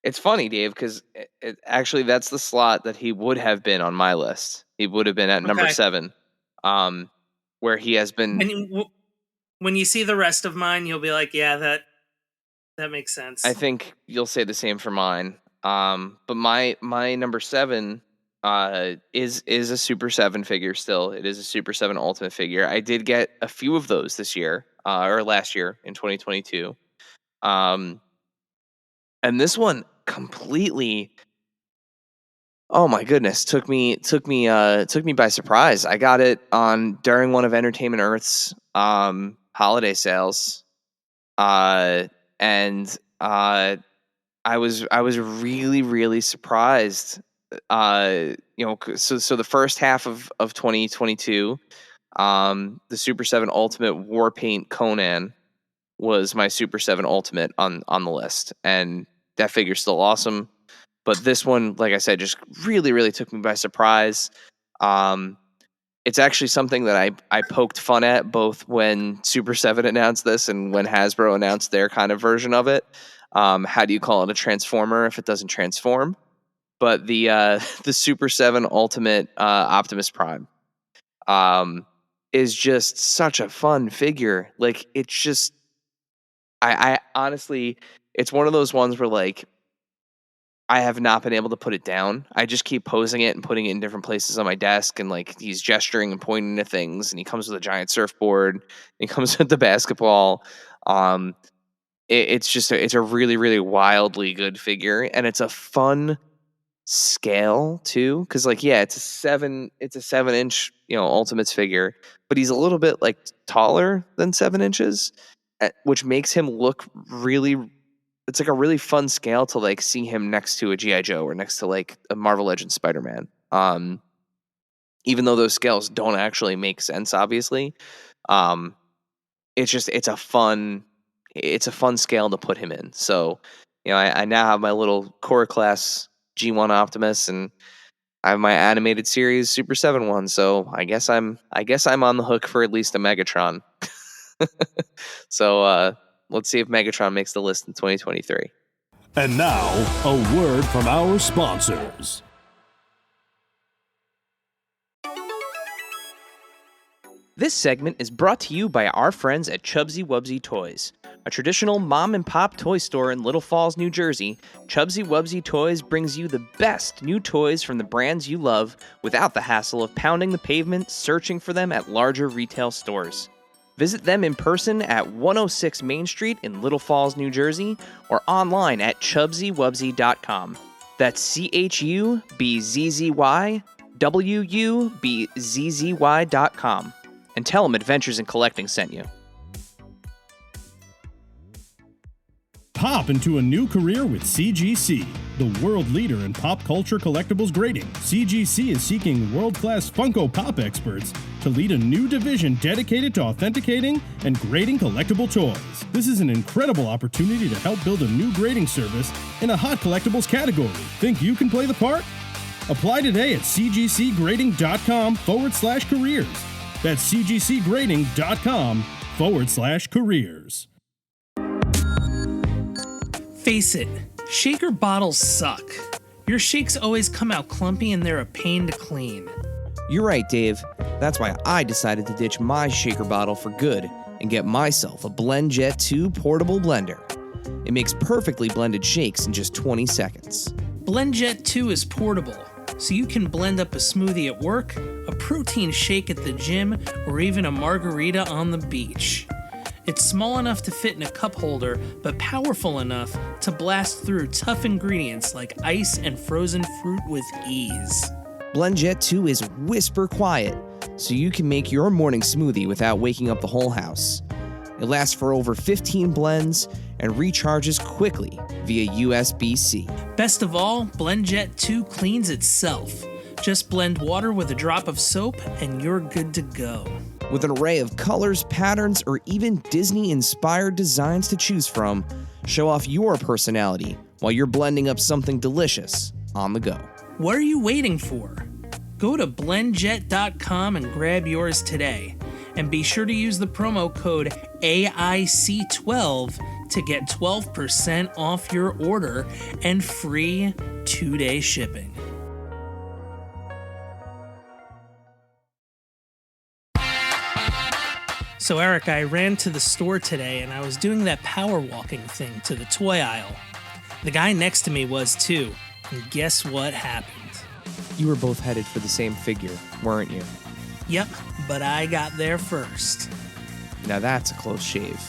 [SPEAKER 1] It's funny, Dave, because actually that's the slot that he would have been on my list. He would have been at number 7, where he has been.
[SPEAKER 2] When you see the rest of mine, you'll be like, yeah, that makes sense.
[SPEAKER 1] I think you'll say the same for mine. But my number 7 is a Super 7 figure still. It is a Super 7 Ultimate figure. I did get a few of those this year, or last year in 2022. And this one completely, oh my goodness, took me by surprise. I got it during one of Entertainment Earth's holiday sales. And I was really surprised. So the first half of 2022, the Super 7 Ultimate War Paint Conan was my Super 7 Ultimate on the list, and that figure's still awesome. But this one, like I said, just really took me by surprise. It's actually something that I poked fun at both when Super 7 announced this and when Hasbro announced their kind of version of it. How do you call it a transformer if it doesn't transform? But the Super 7 Ultimate Optimus Prime. is just such a fun figure. Like, it's just, I honestly, it's one of those ones where, like, I have not been able to put it down. I just keep posing it and putting it in different places on my desk, and like he's gesturing and pointing to things, and he comes with a giant surfboard, and he comes with the basketball. Um, it's a really, really wildly good figure, and it's a fun scale too, because like, yeah, it's a 7-inch, Ultimates figure, but he's a little bit like taller than 7 inches, which makes him look really. It's like a really fun scale to like see him next to a GI Joe or next to like a Marvel Legends Spider-Man. Even though those scales don't actually make sense, obviously, um, it's a fun scale to put him in. So, I now have my little core class G1 Optimus, and I have my animated series Super 7 one. So I guess I'm on the hook for at least a Megatron. So let's see if Megatron makes the list in 2023.
[SPEAKER 3] And now, a word from our sponsors.
[SPEAKER 1] This segment is brought to you by our friends at Chubsy Wubsy Toys. A traditional mom-and-pop toy store in Little Falls, New Jersey, Chubsy Wubsy Toys brings you the best new toys from the brands you love without the hassle of pounding the pavement searching for them at larger retail stores. Visit them in person at 106 Main Street in Little Falls, New Jersey, or online at chubsywubsy.com. That's CHUBZYWUBZZY.com. And tell them Adventures in Collecting sent you.
[SPEAKER 3] Pop into a new career with CGC, the world leader in pop culture collectibles grading. CGC is seeking world-class Funko Pop experts to lead a new division dedicated to authenticating and grading collectible toys. This is an incredible opportunity to help build a new grading service in a hot collectibles category. Think you can play the part? Apply today at cgcgrading.com/careers. That's cgcgrading.com/careers.
[SPEAKER 2] Face it, shaker bottles suck. Your shakes always come out clumpy and they're a pain to clean.
[SPEAKER 1] You're right, Dave. That's why I decided to ditch my shaker bottle for good and get myself a BlendJet 2 portable blender. It makes perfectly blended shakes in just 20 seconds.
[SPEAKER 2] BlendJet 2 is portable, so you can blend up a smoothie at work, a protein shake at the gym, or even a margarita on the beach. It's small enough to fit in a cup holder, but powerful enough to blast through tough ingredients like ice and frozen fruit with ease.
[SPEAKER 1] BlendJet 2 is whisper quiet, so you can make your morning smoothie without waking up the whole house. It lasts for over 15 blends and recharges quickly via USB-C.
[SPEAKER 2] Best of all, BlendJet 2 cleans itself. Just blend water with a drop of soap and you're good to go.
[SPEAKER 1] With an array of colors, patterns, or even Disney-inspired designs to choose from, show off your personality while you're blending up something delicious on the go.
[SPEAKER 2] What are you waiting for? Go to blendjet.com and grab yours today. And be sure to use the promo code AIC12 to get 12% off your order and free 2-day shipping. So Eric, I ran to the store today and I was doing that power walking thing to the toy aisle. The guy next to me was too, and guess what happened?
[SPEAKER 1] You were both headed for the same figure, weren't you?
[SPEAKER 2] Yep, but I got there first.
[SPEAKER 1] Now that's a close shave.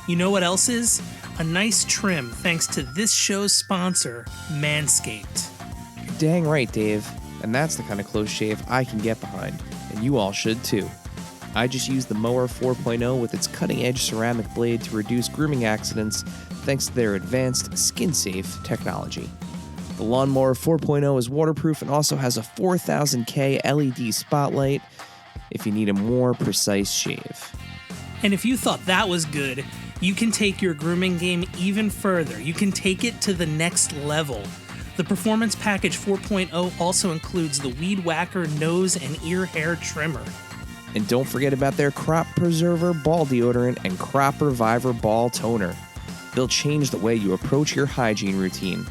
[SPEAKER 2] You know what else is? A nice trim thanks to this show's sponsor, Manscaped.
[SPEAKER 1] You're dang right, Dave. And that's the kind of close shave I can get behind, and you all should too. I just used the Mower 4.0 with its cutting-edge ceramic blade to reduce grooming accidents thanks to their advanced skin-safe technology. The Lawnmower 4.0 is waterproof and also has a 4000K LED spotlight if you need a more precise shave.
[SPEAKER 2] And if you thought that was good, you can take your grooming game even further. You can take it to the next level. The Performance Package 4.0 also includes the Weed Whacker nose and ear hair trimmer.
[SPEAKER 1] And don't forget about their Crop Preserver Ball Deodorant and Crop Reviver Ball Toner. They'll change the way you approach your hygiene routine.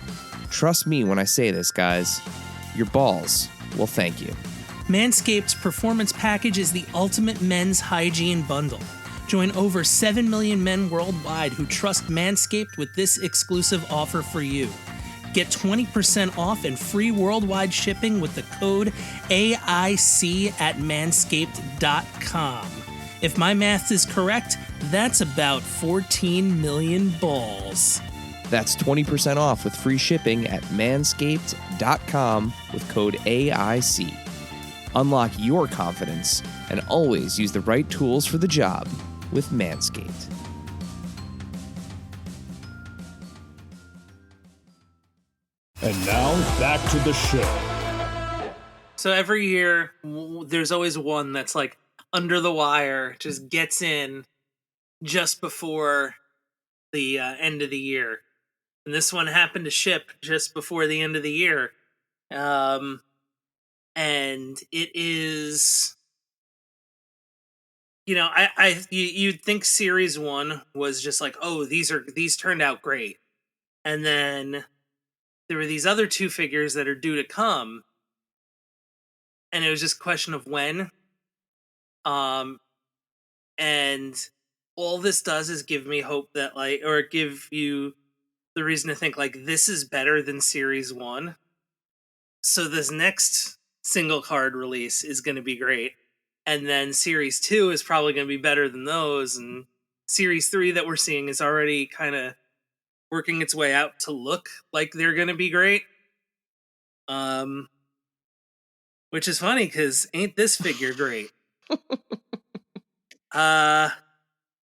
[SPEAKER 1] Trust me when I say this, guys. Your balls will thank you.
[SPEAKER 2] Manscaped's Performance Package is the ultimate men's hygiene bundle. Join over 7 million men worldwide who trust Manscaped with this exclusive offer for you. Get 20% off and free worldwide shipping with the code AIC at manscaped.com. If my math is correct, that's about 14 million balls.
[SPEAKER 1] That's 20% off with free shipping at manscaped.com with code AIC. Unlock your confidence and always use the right tools for the job with Manscaped.
[SPEAKER 3] And now, back to the show.
[SPEAKER 2] So every year, there's always one that's like under the wire, just gets in just before the end of the year. And this one happened to ship just before the end of the year. And it is, you'd think Series 1 was just like, oh, these turned out great. And then there were these other two figures that are due to come. And it was just a question of when. And all this does is give me hope that, like, or give you the reason to think, like, this is better than Series 1. So this next single card release is going to be great. And then Series 2 is probably going to be better than those. And Series 3 that we're seeing is already kind of working its way out to look like they're going to be great. Which is funny because ain't this figure great?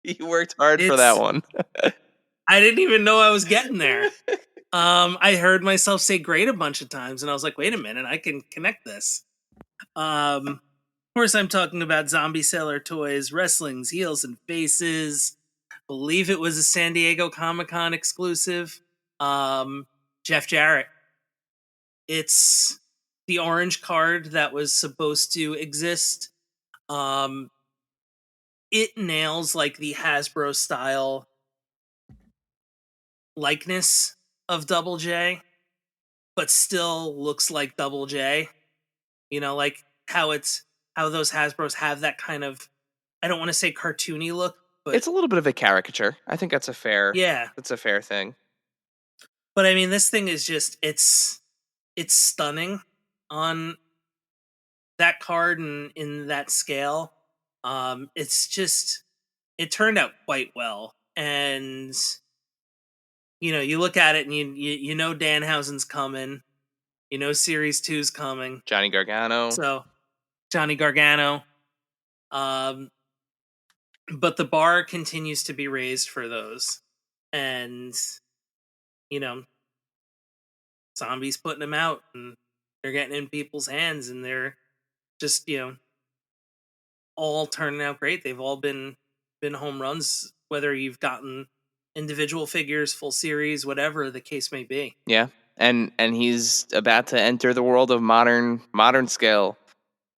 [SPEAKER 1] You worked hard for that one.
[SPEAKER 2] I didn't even know I was getting there. I heard myself say great a bunch of times, and I was like, wait a minute, I can connect this. Of course, I'm talking about Zombie Sailor Toys, Wrestling's Heels and Faces. Believe it was a San Diego Comic-Con exclusive. Jeff Jarrett. It's the orange card that was supposed to exist. It nails like the Hasbro style likeness of Double J, but still looks like Double J. You know, like how those Hasbros have that kind of, I don't want to say cartoony look, but
[SPEAKER 1] it's a little bit of a caricature. I think that's a fair thing.
[SPEAKER 2] But I mean, this thing is just, it's stunning on that card and in that scale. It's just, it turned out quite well. And, you know, you look at it and you know Danhausen's coming. You know Series 2's coming.
[SPEAKER 1] Johnny Gargano.
[SPEAKER 2] So, Johnny Gargano. But the bar continues to be raised for those. And, you know, Zombie's putting them out and they're getting in people's hands and they're just, you know, all turning out great. They've all been home runs, whether you've gotten individual figures, full series, whatever the case may be.
[SPEAKER 1] Yeah. And he's about to enter the world of modern scale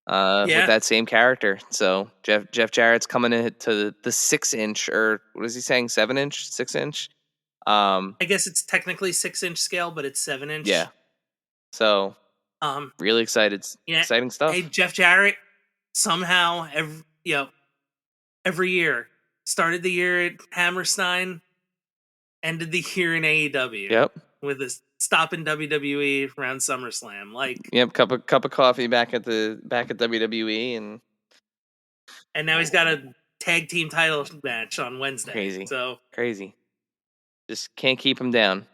[SPEAKER 1] with that same character. So Jeff Jarrett's coming to the 6-inch, or what is he saying? 7-inch, 6-inch.
[SPEAKER 2] I guess it's technically 6-inch scale, but it's 7-inch.
[SPEAKER 1] Yeah. So really excited.
[SPEAKER 2] Yeah,
[SPEAKER 1] exciting stuff.
[SPEAKER 2] Hey, Jeff Jarrett somehow every year started the year at Hammerstein, ended the year in AEW.
[SPEAKER 1] Yep.
[SPEAKER 2] With a stop in WWE around SummerSlam. Like,
[SPEAKER 1] yep, cup of coffee back at WWE, and
[SPEAKER 2] now he's got a tag team title match on Wednesday.
[SPEAKER 1] Crazy.
[SPEAKER 2] So
[SPEAKER 1] crazy. Just can't keep him down.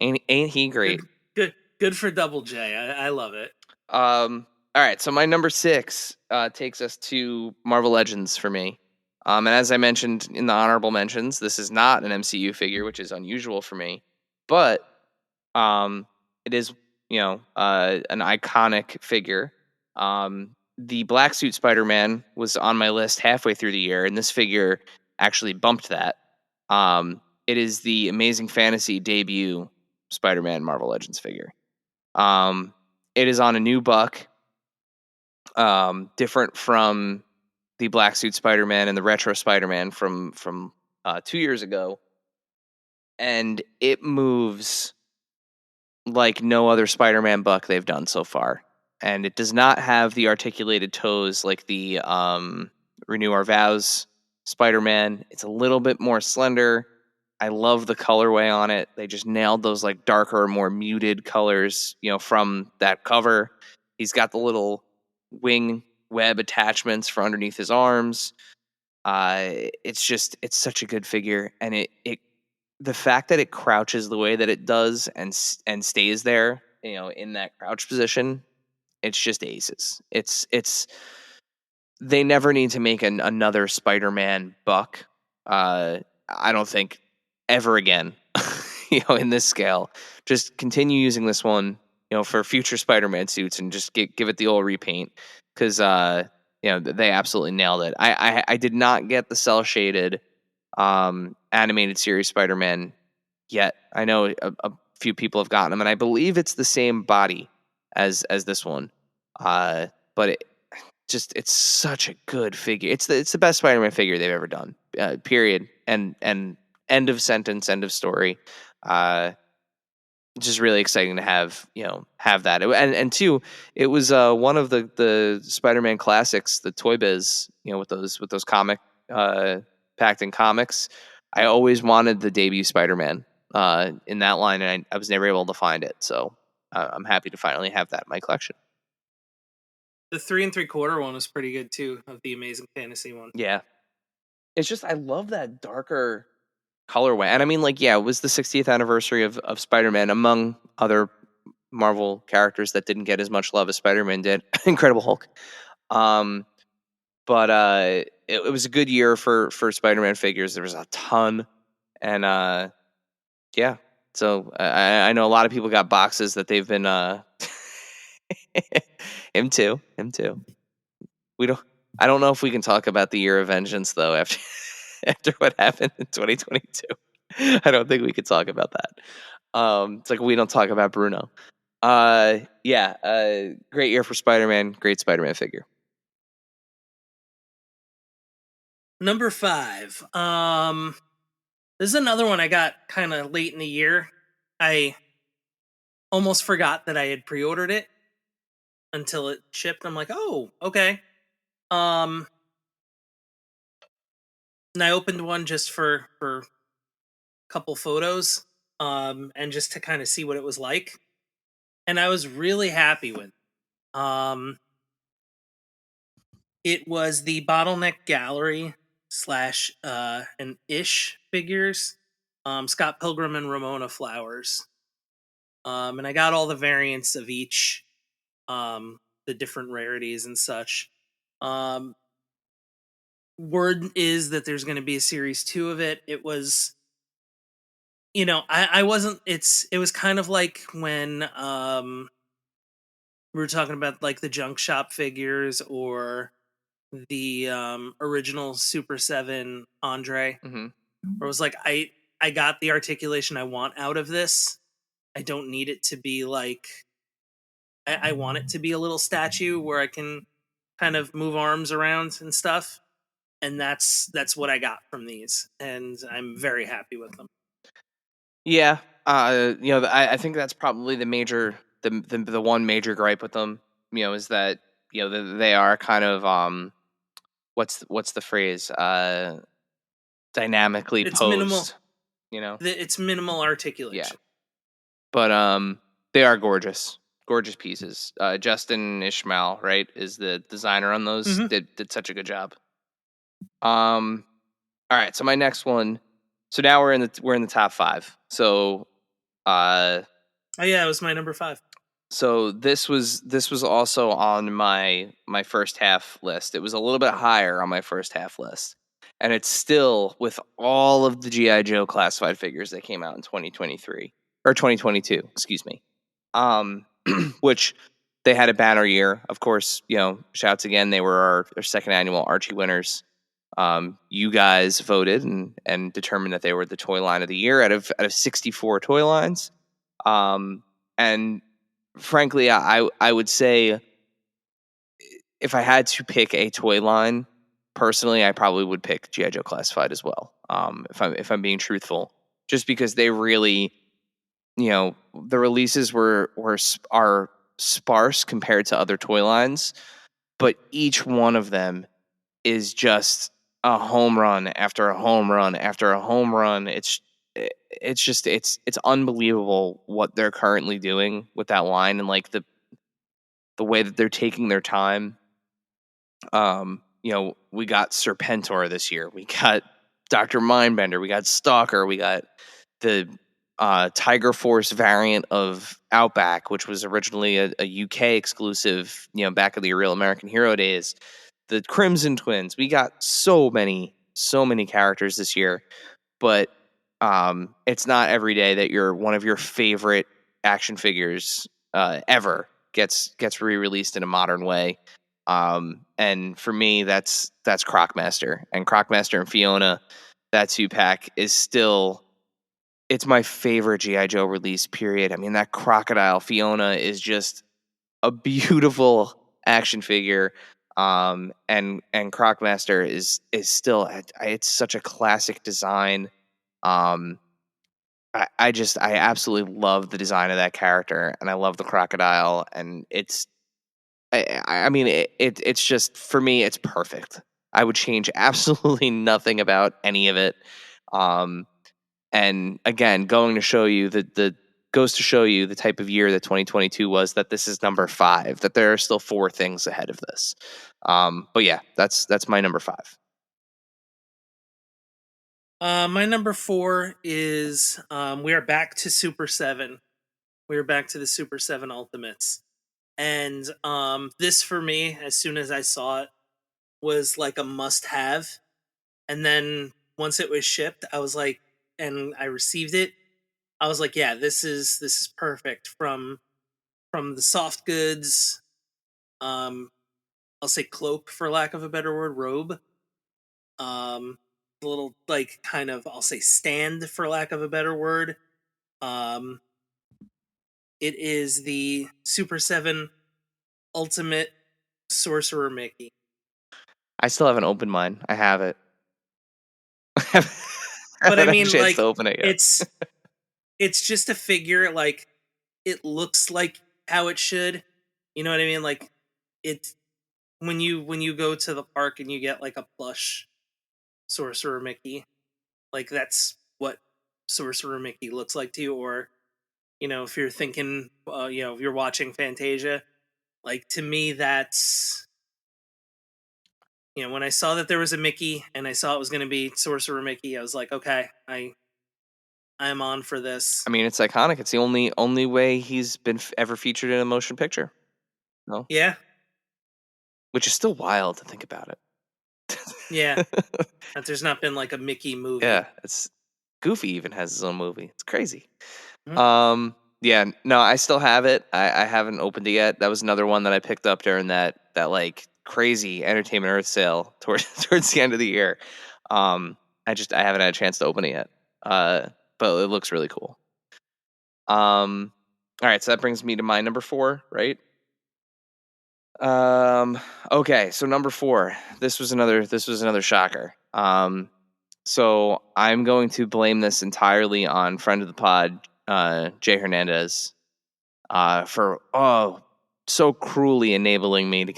[SPEAKER 1] Ain't he great?
[SPEAKER 2] Good for Double J. I love it.
[SPEAKER 1] All right, so my number 6 takes us to Marvel Legends for me. And as I mentioned in the honorable mentions, this is not an MCU figure, which is unusual for me. But it is, an iconic figure. The Black Suit Spider-Man was on my list halfway through the year, and this figure actually bumped that. It is the Amazing Fantasy debut Spider-Man Marvel Legends figure. It is on a new buck, different from the Black Suit Spider-Man and the Retro Spider-Man from 2 years ago. And it moves like no other Spider-Man buck they've done so far. and it does not have the articulated toes like the Renew Our Vows Spider-Man. It's a little bit more slender. I love the colorway on it. They just nailed those like darker, more muted colors, from that cover. He's got the little wing web attachments for underneath his arms. It's such a good figure, and it the fact that it crouches the way that it does and stays there, in that crouch position, it's just aces. It's they never need to make another Spider-Man buck. I don't think ever again, in this scale. Just continue using this one, for future Spider-Man suits, and just give it the old repaint, because they absolutely nailed it. I did not get the cell shaded animated series Spider-Man yet. I know a few people have gotten them, and I believe it's the same body as this one. But it's such a good figure. It's the best Spider-Man figure they've ever done. Period. And end of sentence. End of story. Just really exciting to have that. And two, it was one of the Spider-Man classics, the Toy Biz. With those comic packed in comics. I always wanted the debut Spider-Man in that line, and I was never able to find it. So I'm happy to finally have that in my collection.
[SPEAKER 2] The 3 3/4 one was pretty good too, of the Amazing Fantasy one.
[SPEAKER 1] Yeah. It's just, I love that darker colorway. And I mean, it was the 60th anniversary of Spider-Man, among other Marvel characters that didn't get as much love as Spider-Man did. Incredible Hulk. But it was a good year for Spider-Man figures. There was a ton. And yeah. So I know a lot of people got boxes that they've been him too. I don't know if we can talk about the year of vengeance though after what happened in 2022. I don't think we could talk about that. It's like we don't talk about Bruno. Great year for Spider-Man. Great Spider-Man figure.
[SPEAKER 2] Number 5. This is another one I got kind of late in the year. I almost forgot that I had pre-ordered it until it shipped. I'm like, oh, okay. And I opened one just for a couple photos, and just to kind of see what it was like. And I was really happy with it. It was the Bottleneck Gallery / an Ish figures, Scott Pilgrim and Ramona Flowers. And I got all the variants of each, the different rarities and such. Word is that there's going to be a series 2 of it. It was, I wasn't. It was kind of like when we were talking about like the junk shop figures or the original Super 7 Andre,
[SPEAKER 1] Mm-hmm.
[SPEAKER 2] where it was like I got the articulation I want out of this. I don't need it to be like I want it to be a little statue where I can kind of move arms around and stuff. And that's what I got from these, and I'm very happy with them.
[SPEAKER 1] Yeah, I think that's probably the one major gripe with them, is that they are kind of what's the phrase, dynamically
[SPEAKER 2] It's
[SPEAKER 1] posed,
[SPEAKER 2] minimal. It's minimal articulation.
[SPEAKER 1] Yeah, but they are gorgeous pieces. Justin Ishmael, right, is the designer on those.
[SPEAKER 2] Mm-hmm.
[SPEAKER 1] Did such a good job. All right, so my next one. So now we're in the top 5. So,
[SPEAKER 2] oh yeah, it was my number 5.
[SPEAKER 1] So this was also on my first half list. It was a little bit higher on my first half list, and it's still with all of the GI Joe classified figures that came out in 2023 or 2022. Excuse me. Which they had a banner year, of course. Shouts again. They were our second annual Archie winners. You guys voted and determined that they were the toy line of the year out of 64 toy lines. And frankly, I would say if I had to pick a toy line, personally, I probably would pick G.I. Joe Classified as well. If I'm being truthful, just because they really, the releases are sparse compared to other toy lines, but each one of them is just a home run after a home run after a home run. It's unbelievable what they're currently doing with that line, and like the way that they're taking their time. We got Serpentor this year. We got Dr. Mindbender. We got Stalker. We got the Tiger Force variant of Outback, which was originally a UK exclusive, back in the Real American Hero days. The Crimson Twins. We got so many characters this year, but it's not every day that one of your favorite action figures ever gets re-released in a modern way. And for me, that's Crocmaster. And Crocmaster and Fiona, that 2-pack is still, it's my favorite G.I. Joe release, period. I mean, that Crocodile Fiona is just a beautiful action figure. And Crocmaster is still, it's such a classic design. I absolutely love the design of that character, and I love the crocodile, and it's just, for me, it's perfect. I would change absolutely nothing about any of it. And again, goes to show you the type of year that 2022 was, that this is number 5, that there are still 4 things ahead of this. But yeah, that's my number 5.
[SPEAKER 2] My number 4 is we are back to Super 7. We are back to the Super 7 Ultimates. And this, for me, as soon as I saw it, was like a must-have. And then once it was shipped, I was like, and I received it, I was like, yeah, this is perfect. From the soft goods, I'll say cloak, for lack of a better word, robe, the little, like, kind of, I'll say stand, for lack of a better word. Um, it is the Super 7 Ultimate Sorcerer Mickey.
[SPEAKER 1] I still haven't opened mine. I have it. I
[SPEAKER 2] But
[SPEAKER 1] haven't
[SPEAKER 2] I
[SPEAKER 1] had a
[SPEAKER 2] mean,
[SPEAKER 1] chance
[SPEAKER 2] like,
[SPEAKER 1] to open it yet.
[SPEAKER 2] it's just a figure, like, it looks like how it should. You know what I mean? Like, it's when you go to the park and you get like a plush Sorcerer Mickey, like, that's what Sorcerer Mickey looks like to you. Or, if you're thinking, if you're watching Fantasia, like, to me, that's, when I saw that there was a Mickey and I saw it was going to be Sorcerer Mickey, I was like, okay, I'm on for this.
[SPEAKER 1] I mean, it's iconic. It's the only way he's been ever featured in a motion picture. No,
[SPEAKER 2] Yeah,
[SPEAKER 1] which is still wild to think about it.
[SPEAKER 2] yeah. That there's not been like a Mickey movie.
[SPEAKER 1] Yeah, it's Goofy even has his own movie. It's crazy.
[SPEAKER 2] Mhm.
[SPEAKER 1] Yeah, no, I still have it. I haven't opened it yet. That was another one that I picked up during that like crazy Entertainment Earth sale towards the end of the year. I haven't had a chance to open it yet. But it looks really cool. All right, so that brings me to my number 4, right? Okay, so number 4. This was another shocker. So I'm going to blame this entirely on friend of the pod, Jay Hernandez, for so cruelly enabling me to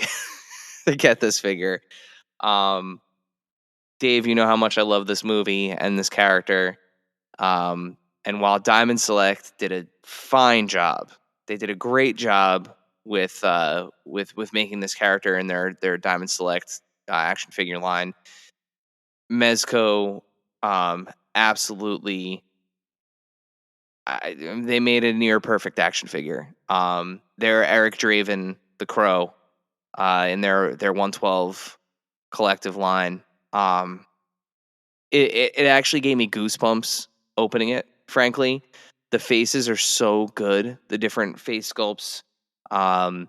[SPEAKER 1] to get this figure. Dave, you know how much I love this movie and this character. And while Diamond Select did a fine job, they did a great job with making this character in their Diamond Select action figure line. Mezco, absolutely, they made a near perfect action figure. They're Eric Draven, the Crow, in their 112 collective line. It actually gave me goosebumps opening it. Frankly, the faces are so good. The different face sculpts, um,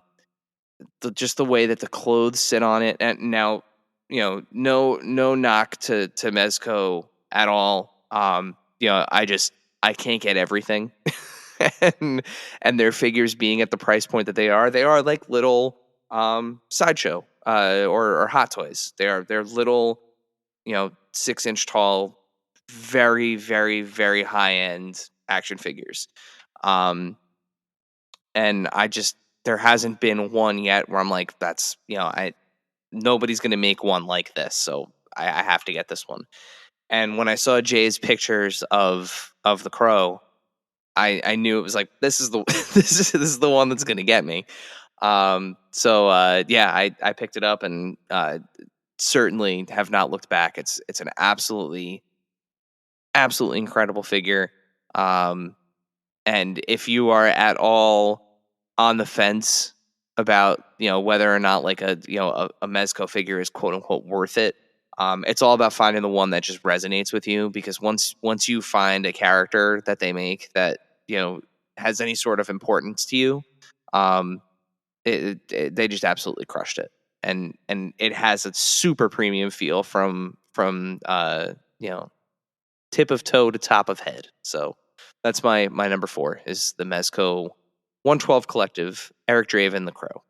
[SPEAKER 1] just the way that the clothes sit on it. And now, no knock to Mezco at all. I can't get everything, and their figures being at the price point that they are like little sideshow or hot toys. They're little, 6-inch tall, very, very, very high end action figures. And there hasn't been one yet where I'm like, that's, nobody's going to make one like this. So I have to get this one. And when I saw Jay's pictures of the crow, I knew it was like, this is the this is the one that's going to get me. I picked it up and certainly have not looked back. It's an absolutely incredible figure. And if you are at all on the fence about, whether or not like a Mezco figure is quote unquote worth it, it's all about finding the one that just resonates with you, because once you find a character that they make that, has any sort of importance to you, they just absolutely crushed it. And it has a super premium feel from tip of toe to top of head. So that's my number 4 is the Mezco 112 Collective, Erik Draven, the Crow.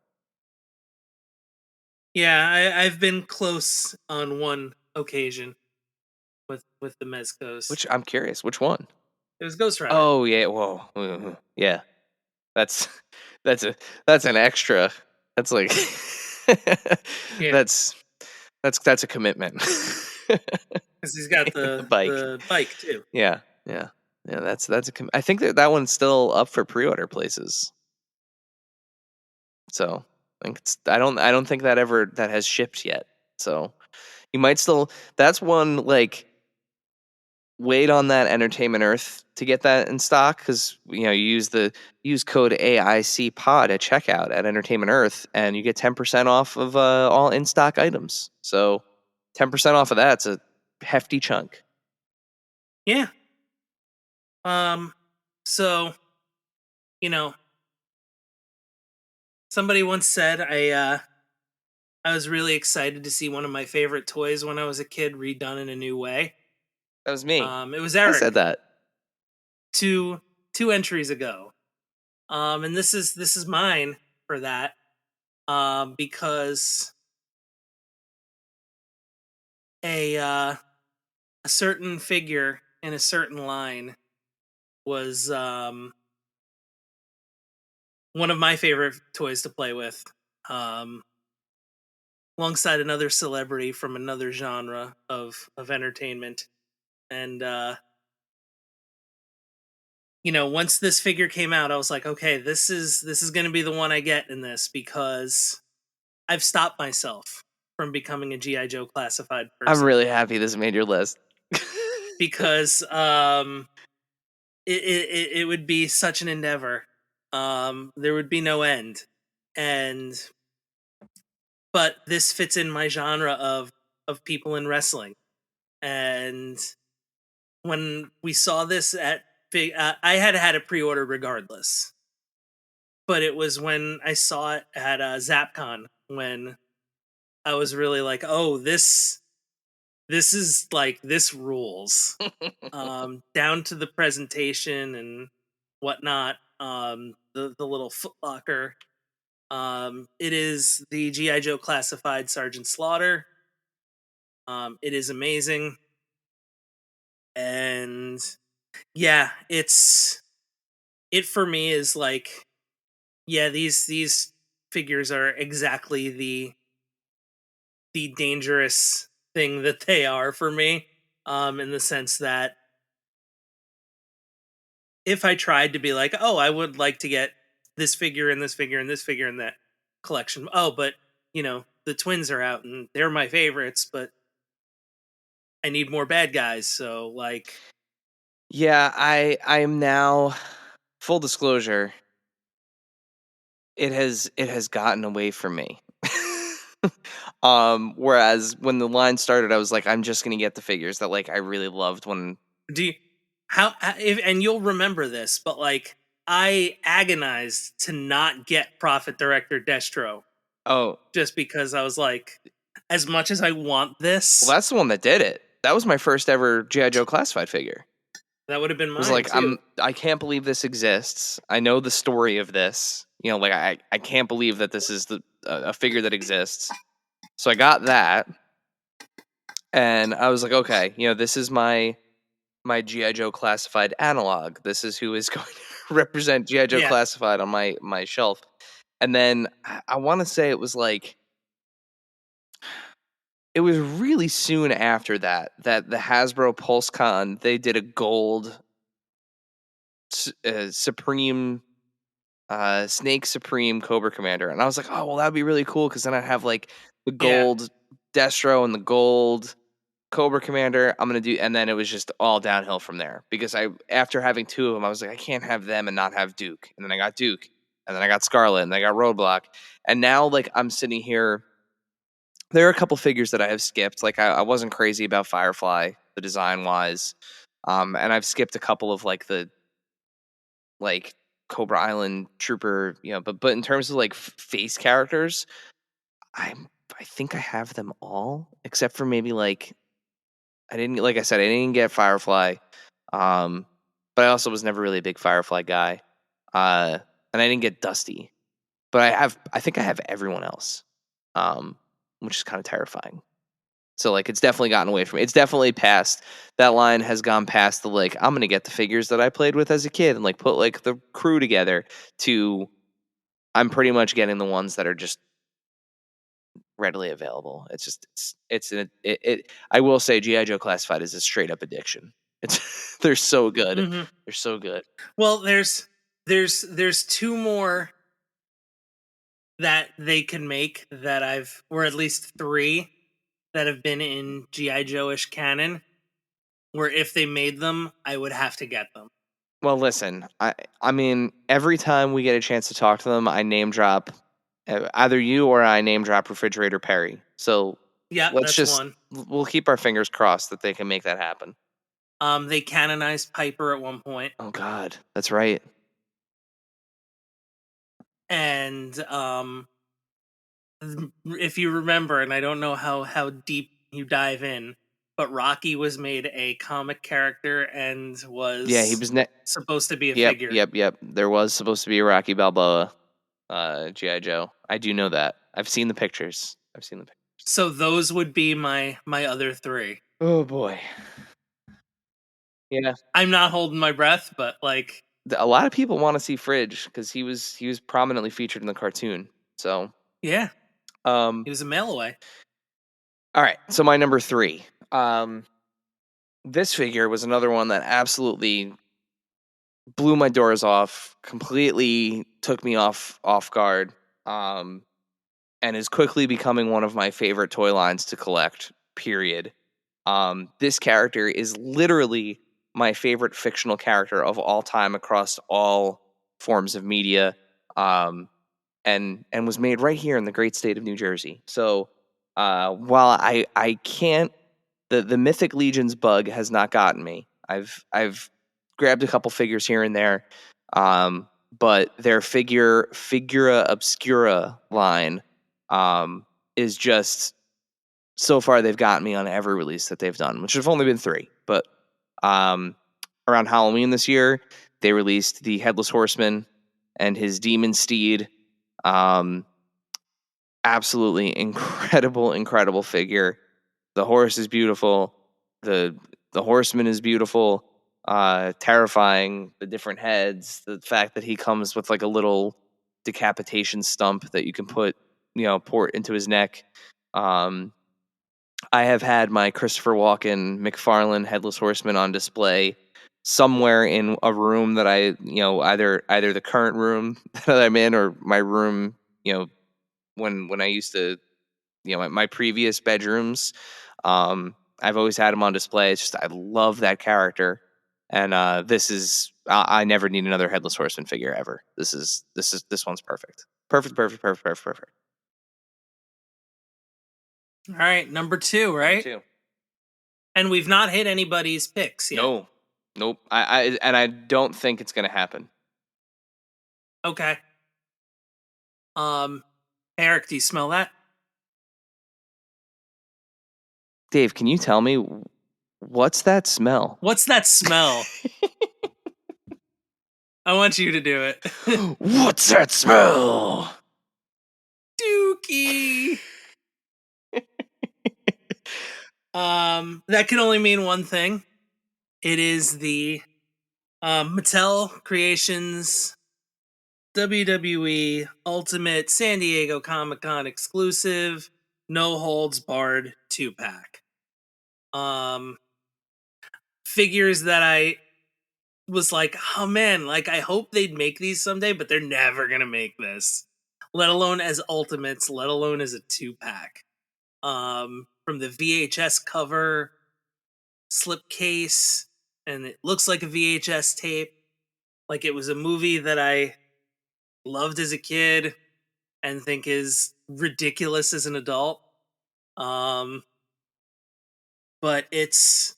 [SPEAKER 2] Yeah, I've been close on one occasion with the Mezcos.
[SPEAKER 1] Which I'm curious, which one?
[SPEAKER 2] It was Ghost Rider.
[SPEAKER 1] Oh yeah, whoa, yeah. That's an extra. That's like
[SPEAKER 2] Yeah.
[SPEAKER 1] that's a commitment.
[SPEAKER 2] Because he's got the bike too.
[SPEAKER 1] Yeah. That's I think that one's still up for pre-order places. So I think I don't think that has shipped yet. So you might still. That's one like. Wait on that Entertainment Earth to get that in stock, because you use code AIC pod at checkout at Entertainment Earth and you get 10% off of all in stock items. So 10% off of that's a hefty chunk.
[SPEAKER 2] Yeah. So, somebody once said I was really excited to see one of my favorite toys when I was a kid redone in a new way.
[SPEAKER 1] That was me.
[SPEAKER 2] It was Erik.
[SPEAKER 1] I said that
[SPEAKER 2] two entries ago. And this is mine for that. Because a certain figure in a certain line was one of my favorite toys to play with, alongside another celebrity from another genre of entertainment. And once this figure came out, I was like, okay, this is going to be the one I get in this, because I've stopped myself from becoming a G.I. Joe classified person.
[SPEAKER 1] I'm really happy this made your list.
[SPEAKER 2] Because it would be such an endeavor. There would be no end. But this fits in my genre of people in wrestling. And when we saw this I had a pre-order regardless. But it was when I saw it at ZapCon when I was really like, oh, this is like, this rules. Down to the presentation and whatnot. The little footlocker. It is the G.I. Joe classified Sergeant Slaughter. It is amazing. And yeah, it for me is like, yeah, these figures are exactly the dangerous thing that they are for me, in the sense that if I tried to be like, oh, I would like to get this figure and this figure and this figure in that collection. Oh, but the twins are out and they're my favorites, but I need more bad guys. So like,
[SPEAKER 1] yeah, I am now, full disclosure, it has gotten away from me. Whereas when the line started, I was like, I'm just gonna get the figures that like I really loved when.
[SPEAKER 2] do you, and you'll remember this, but like, I agonized to not get Prophet Director Destro.
[SPEAKER 1] Oh,
[SPEAKER 2] just because I was like, as much as I want this,
[SPEAKER 1] well, that's the one that did it. That was my first ever G.I. Joe classified figure.
[SPEAKER 2] that would have been mine.
[SPEAKER 1] It was like,
[SPEAKER 2] too.
[SPEAKER 1] I can't believe this exists. I know the story of this. Like I can't believe that this is a figure that exists. So I got that, and I was like, okay, this is my G.I. Joe classified analog. This is who is going to represent G.I. Joe classified on my shelf. And then I want to say it was like, it was really soon after that the Hasbro PulseCon, they did a gold Supreme Snake Supreme Cobra Commander, and I was like, oh well, that'd be really cool because then I'd have like the
[SPEAKER 2] Yeah.
[SPEAKER 1] gold Destro and the gold Cobra Commander. I'm gonna do, and then it was just all downhill from there because after having two of them, I was like, I can't have them and not have Duke, and then I got Duke, and then I got Scarlet, and then I got Roadblock, and now like I'm sitting here. There are a couple figures that I have skipped. Like I wasn't crazy about Firefly, the design wise, and I've skipped a couple of like the like Cobra Island Trooper, but in terms of like face characters, I think I have them all except for maybe like I didn't, like I said, I didn't get Firefly, um, but I also was never really a big Firefly guy, and I didn't get Dusty, but I think I have everyone else, which is kind of terrifying. So like it's definitely gotten away from me. It's definitely past that line has gone past the like I'm gonna get the figures that I played with as a kid and like put like the crew together to I'm pretty much getting the ones that are just readily available. It's just I will say GI Joe Classified is a straight up addiction. It's they're so good.
[SPEAKER 2] Hmm.
[SPEAKER 1] They're so good.
[SPEAKER 2] Well, there's two more that they can make that or at least three that have been in GI Joe-ish canon. Where if they made them, I would have to get them.
[SPEAKER 1] Well, listen, I mean, every time we get a chance to talk to them, I name drop either you or I name drop Refrigerator Perry. So
[SPEAKER 2] Yeah,
[SPEAKER 1] let's
[SPEAKER 2] that's
[SPEAKER 1] just
[SPEAKER 2] one.
[SPEAKER 1] we'll keep our fingers crossed that they can make that happen.
[SPEAKER 2] They canonized Piper at one point,
[SPEAKER 1] Oh God, that's right.
[SPEAKER 2] and if you remember, and I don't know how deep you dive in, but Rocky was made a comic character and
[SPEAKER 1] Yeah, he
[SPEAKER 2] was
[SPEAKER 1] was
[SPEAKER 2] supposed to be a
[SPEAKER 1] Yep,
[SPEAKER 2] figure.
[SPEAKER 1] yep, yep. There was supposed to be a Rocky Balboa, GI Joe. I do know that. I've seen the pictures. I've seen the pictures.
[SPEAKER 2] So those would be my other three.
[SPEAKER 1] Oh boy. Yeah,
[SPEAKER 2] I'm not holding my breath, but like,
[SPEAKER 1] a lot of people want to see Fridge because he was prominently featured in the cartoon. So,
[SPEAKER 2] yeah,
[SPEAKER 1] um,
[SPEAKER 2] he was a mail away.
[SPEAKER 1] all right. So my number three. This figure was another one that absolutely blew my doors off. Completely took me off guard. Um, and is quickly becoming one of my favorite toy lines to collect. Period. This character is literally my favorite fictional character of all time across all forms of media, and was made right here in the great state of New Jersey. So while I can't, the Mythic Legions bug has not gotten me. I've grabbed a couple figures here and there, but their figura obscura line is just so far they've gotten me on every release that they've done, which have only been three. But um, around Halloween this year, they released the Headless Horseman and his demon steed. Um, Absolutely incredible figure. The horse is beautiful. The the horseman is beautiful. Terrifying. The different heads. The fact that he comes with like a little decapitation stump that you can port into his neck. Um, I have had my Christopher Walken McFarlane Headless Horseman on display somewhere in a room that either the current room that I'm in or my room, when I used to, my previous bedrooms. I've always had him on display. It's just I love that character, and I never need another Headless Horseman figure ever. This one's perfect. Perfect.
[SPEAKER 2] All right, number two,
[SPEAKER 1] Number
[SPEAKER 2] right?
[SPEAKER 1] two.
[SPEAKER 2] And we've not hit anybody's picks yet.
[SPEAKER 1] No, nope. I don't think it's gonna happen.
[SPEAKER 2] Okay. Eric, do you smell that?
[SPEAKER 1] Dave, can you tell me what's that smell?
[SPEAKER 2] What's that smell? I want you to do it.
[SPEAKER 1] What's that smell?
[SPEAKER 2] Dookie. That can only mean one thing. It is the Mattel Creations WWE Ultimate San Diego Comic-Con exclusive, no holds barred 2-pack. Figures that I was like, oh man, like I hope they'd make these someday, but they're never gonna make this. Let alone as Ultimates, let alone as a 2-pack. From the VHS cover, slipcase, and it looks like a VHS tape. Like it was a movie that I loved as a kid and think is ridiculous as an adult. But
[SPEAKER 1] The
[SPEAKER 2] it's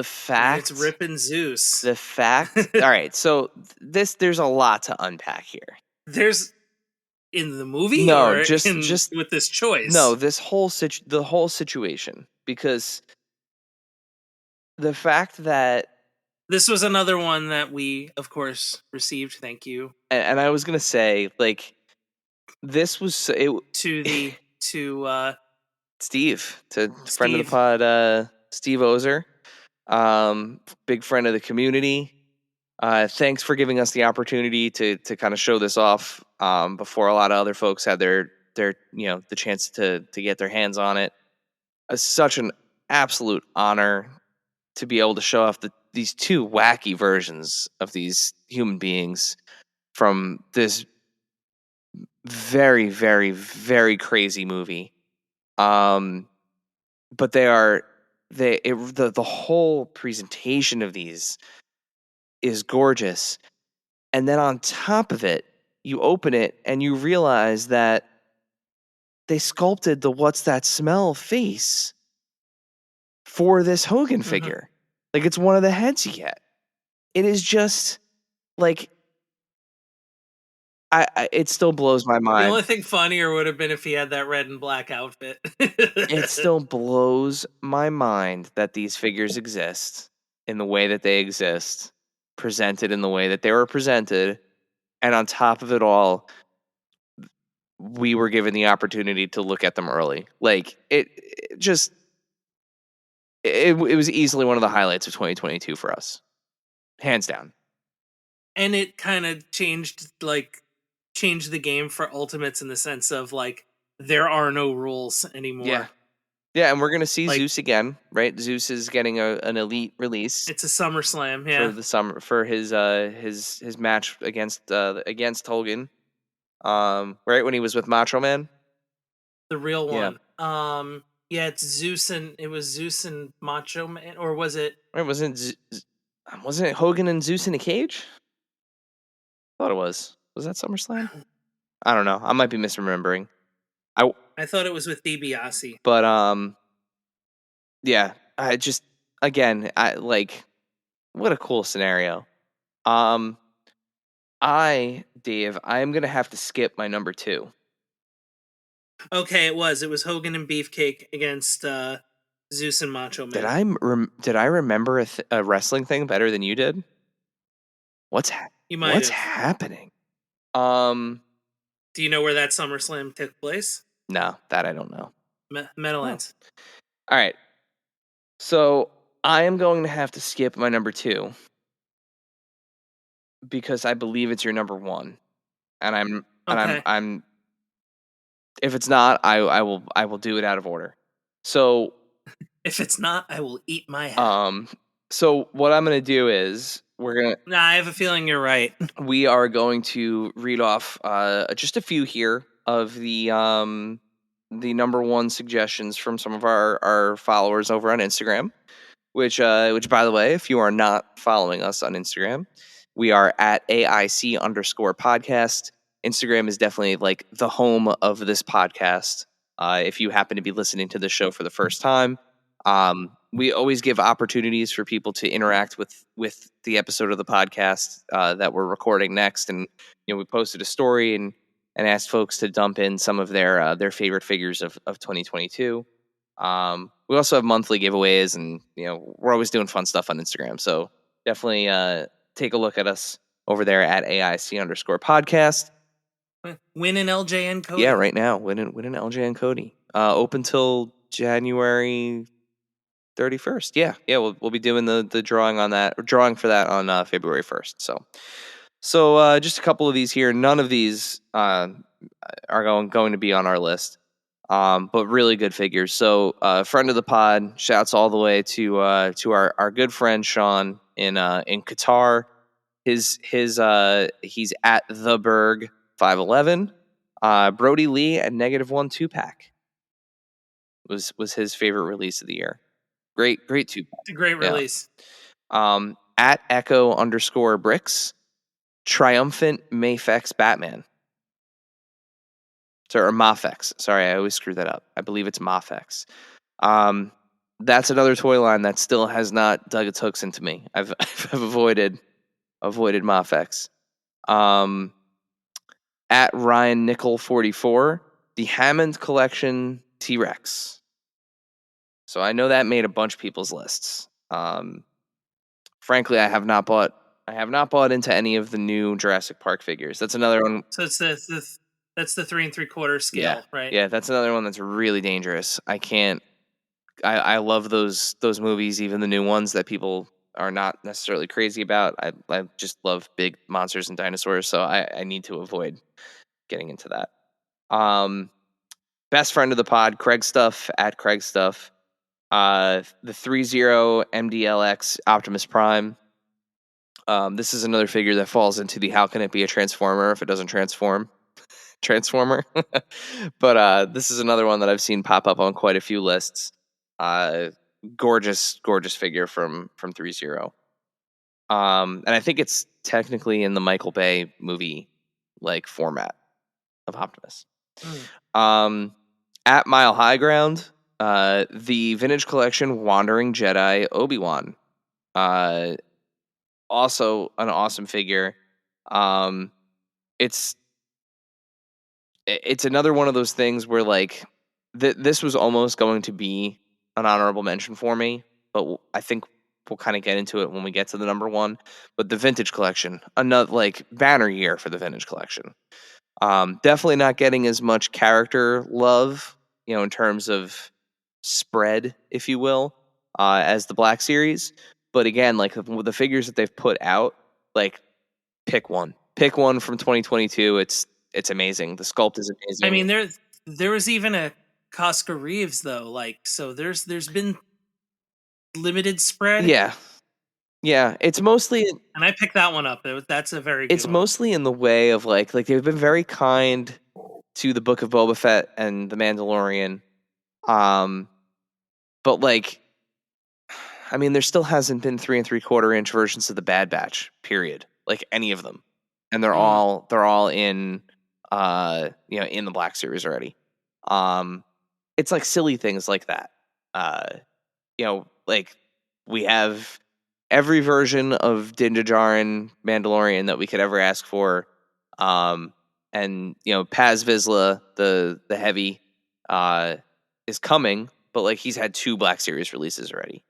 [SPEAKER 1] fact,
[SPEAKER 2] ripping Zeus.
[SPEAKER 1] the fact. All right, so there's a lot to unpack here.
[SPEAKER 2] There's in the movie
[SPEAKER 1] No,
[SPEAKER 2] or
[SPEAKER 1] just
[SPEAKER 2] in
[SPEAKER 1] just
[SPEAKER 2] with this choice.
[SPEAKER 1] no. The whole situation, because the fact that,
[SPEAKER 2] This was another one that we, of course, received. Thank you
[SPEAKER 1] and I was gonna say, like, this was it.
[SPEAKER 2] to
[SPEAKER 1] Steve, to friend of the
[SPEAKER 2] Steve.
[SPEAKER 1] pod, Steve Ozer, big friend of the community. Thanks for giving us the opportunity to kind of show this off before a lot of other folks had their the chance to get their hands on it. It's such an absolute honor to be able to show off these two wacky versions of these human beings from this very, very, very crazy movie. But the whole presentation of these is gorgeous. And then on top of it, you open it and you realize that they sculpted the "What's That Smell" face for this Hogan figure. Like, it's one of the heads you get. It is just like, it still blows my
[SPEAKER 2] The
[SPEAKER 1] mind.
[SPEAKER 2] only thing funnier would have been if he had that red and black outfit.
[SPEAKER 1] It still blows my mind that these figures exist in the way that they exist, presented in the way that they were presented, and on top of it all, we were given the opportunity to look at them early. Like, it was easily one of the highlights of 2022 for us, hands down.
[SPEAKER 2] And it kind of changed the game for Ultimates in the sense of like there are no rules anymore.
[SPEAKER 1] Yeah, and we're gonna see
[SPEAKER 2] Like,
[SPEAKER 1] Zeus again, right? Zeus is getting an elite release
[SPEAKER 2] it's a SummerSlam,
[SPEAKER 1] for
[SPEAKER 2] yeah.
[SPEAKER 1] the summer for his match against Hogan. Right when he was with Macho Man.
[SPEAKER 2] The real
[SPEAKER 1] Yeah.
[SPEAKER 2] one. Yeah, it was Zeus and Macho Man, or was it?
[SPEAKER 1] Right, wasn't it Hogan and Zeus in a cage? Thought it was. Was that SummerSlam? I don't know. I might be misremembering.
[SPEAKER 2] I thought it was with DiBiase.
[SPEAKER 1] But yeah. I just, again, I like, what a cool scenario. Dave, I am gonna have to skip my number 2.
[SPEAKER 2] Okay, it was Hogan and Beefcake against Zeus and Macho Man.
[SPEAKER 1] Did I remember a wrestling thing better than you did?
[SPEAKER 2] You might
[SPEAKER 1] What's
[SPEAKER 2] have.
[SPEAKER 1] happening?
[SPEAKER 2] Do you know where that SummerSlam took place?
[SPEAKER 1] No, that I don't know.
[SPEAKER 2] Meadowlands.
[SPEAKER 1] All right. So I am going to have to skip my number 2 because I believe it's your number 1, and
[SPEAKER 2] Okay.
[SPEAKER 1] I'm if it's not, I will do it out of order. So
[SPEAKER 2] If it's not, I will eat my hat.
[SPEAKER 1] so what I'm gonna do is
[SPEAKER 2] Nah, I have a feeling you're right.
[SPEAKER 1] we are going to read off just a few here of the number 1 suggestions from some of our followers over on Instagram. Which by the way, if you are not following us on Instagram, we are at AIC_podcast. Instagram is definitely like the home of this podcast. If you happen to be listening to the show for the first time, we always give opportunities for people to interact with the episode of the podcast that we're recording next. And we posted a story and asked folks to dump in some of their favorite figures of 2022. We also have monthly giveaways, and we're always doing fun stuff on Instagram. So definitely take a look at us over there at AIC_podcast.
[SPEAKER 2] Win an LJN Cody.
[SPEAKER 1] Yeah, right now, win an LJN Cody. Open till January 31st. Yeah, we'll be doing the drawing for that on February 1st. So So just a couple of these here. None of these are going to be on our list, but really good figures. So friend of the pod, shouts all the way to our good friend Sean in Qatar. He's at the Berg 511. Brody Lee at -1 2-pack was his favorite release of the year. Great 2-pack.
[SPEAKER 2] It's a great release.
[SPEAKER 1] At Echo_Bricks, Triumphant Mafex Batman. Or Mafex. Sorry, I always screw that up. I believe it's Mafex. That's another toy line that still has not dug its hooks into me. I've avoided Mafex. At Ryan Nickel 44, the Hammond Collection T-Rex. So I know that made a bunch of people's lists. Frankly, I have not bought into any of the new Jurassic Park figures. That's another one.
[SPEAKER 2] So it's that's the 3 3/4 scale, right?
[SPEAKER 1] Yeah, that's another one that's really dangerous. I can't. I love those movies, even the new ones that people are not necessarily crazy about. I just love big monsters and dinosaurs, so I need to avoid getting into that. Best friend of the pod, Craig Stuff at Craig Stuff. The 30 MDLX Optimus Prime. This is another figure that falls into the how can it be a transformer if it doesn't transformer. But this is another one that I've seen pop up on quite a few lists. Gorgeous figure from 30. And I think it's technically in the Michael Bay movie like format of Optimus. At Mile High Ground, the Vintage Collection Wandering Jedi Obi-Wan. Also an awesome figure. It's another one of those things where like this was almost going to be an honorable mention for me, but I think we'll kind of get into it when we get to the number one. But the Vintage Collection, another like banner year for the Vintage Collection. Definitely not getting as much character love, in terms of spread, if you will, as the Black Series. But again, like the figures that they've put out, like pick one from 2022. It's amazing. The sculpt is amazing.
[SPEAKER 2] I mean, there was even a Cosca Reeves though, like so. There's been limited spread.
[SPEAKER 1] Yeah. It's mostly,
[SPEAKER 2] and I picked that one up. That's a very good
[SPEAKER 1] it's
[SPEAKER 2] one.
[SPEAKER 1] mostly in the way of like they've been very kind to the Book of Boba Fett and the Mandalorian. But like, I mean, there still hasn't been 3 3/4 inch versions of the Bad Batch, period. Like any of them, and they're all in, in the Black Series already. It's like silly things like that. Like we have every version of Din Djarin Mandalorian that we could ever ask for. And Paz Vizsla, the heavy, is coming, but like he's had 2 Black Series releases already.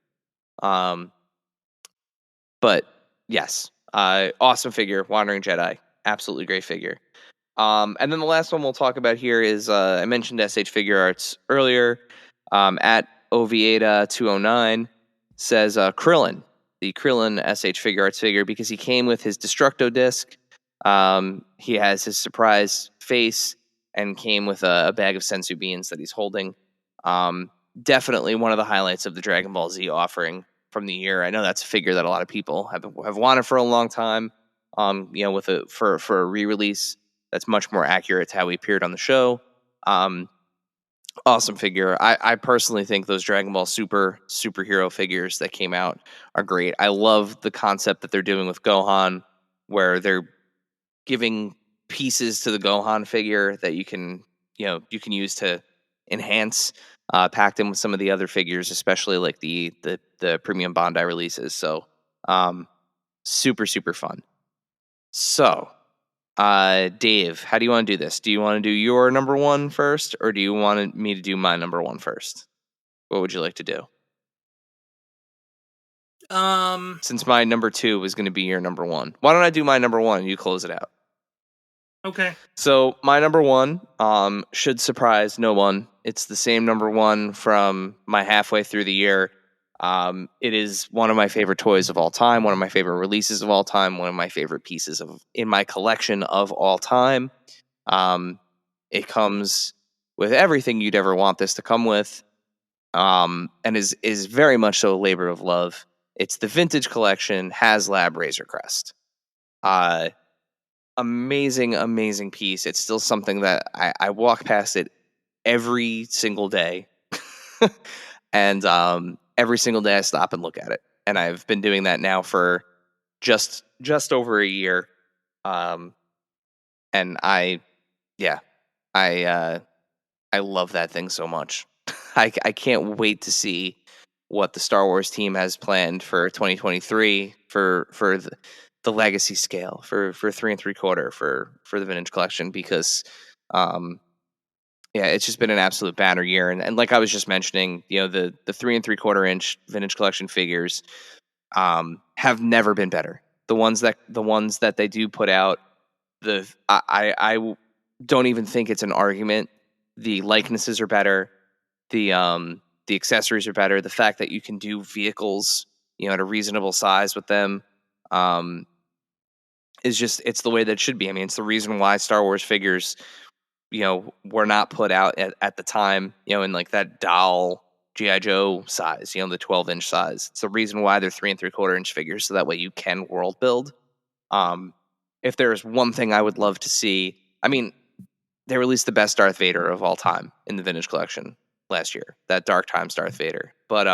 [SPEAKER 1] But yes, awesome figure, Wandering Jedi, absolutely great figure. And then the last one we'll talk about here is I mentioned SH Figure Arts earlier. At Ovieda 209 says Krillin, the Krillin SH Figure Arts figure, because he came with his Destructo disc. He has his surprise face and came with a bag of sensu beans that he's holding. Definitely one of the highlights of the Dragon Ball Z offering from the year. I know that's a figure that a lot of people have wanted for a long time. With for a re-release that's much more accurate to how he appeared on the show. Awesome figure. I personally think those Dragon Ball superhero figures that came out are great. I love the concept that they're doing with Gohan, where they're giving pieces to the Gohan figure that you can use to enhance, packed in with some of the other figures, especially like the premium Bandai releases. So, super fun. So, Dave, how do you want to do this? Do you want to do your number one first, or do you want me to do my number one first? What would you like to do? Since my number 2 was going to be your number 1, why don't I do my number 1 and you close it out?
[SPEAKER 2] Okay.
[SPEAKER 1] So my number 1 should surprise no one. It's the same number 1 from my halfway through the year. It is one of my favorite toys of all time, one of my favorite releases of all time, one of my favorite pieces in my collection of all time. It comes with everything you'd ever want this to come with, and is very much so a labor of love. It's the Vintage Collection HasLab Razor Crest. Amazing piece. It's still something that I walk past it every single day. And every single day I stop and look at it. And I've been doing that now for just over a year. And I love that thing so much. I can't wait to see what the Star Wars team has planned for 2023 for the legacy scale for 3 3/4 for the Vintage Collection, because it's just been an absolute banner year. And like I was just mentioning, the 3 3/4 inch Vintage Collection figures have never been better. The ones that they do put out, I don't even think it's an argument. The likenesses are better. The accessories are better. The fact that you can do vehicles, at a reasonable size with them, it's the way that it should be. I mean, it's the reason why Star Wars figures, were not put out at the time, in like that doll G.I. Joe size, the 12-inch size. It's the reason why they're 3 3/4 inch figures, so that way you can world build. If there's one thing I would love to see, I mean, they released the best Darth Vader of all time in the Vintage Collection last year, that Dark Times Darth Vader. But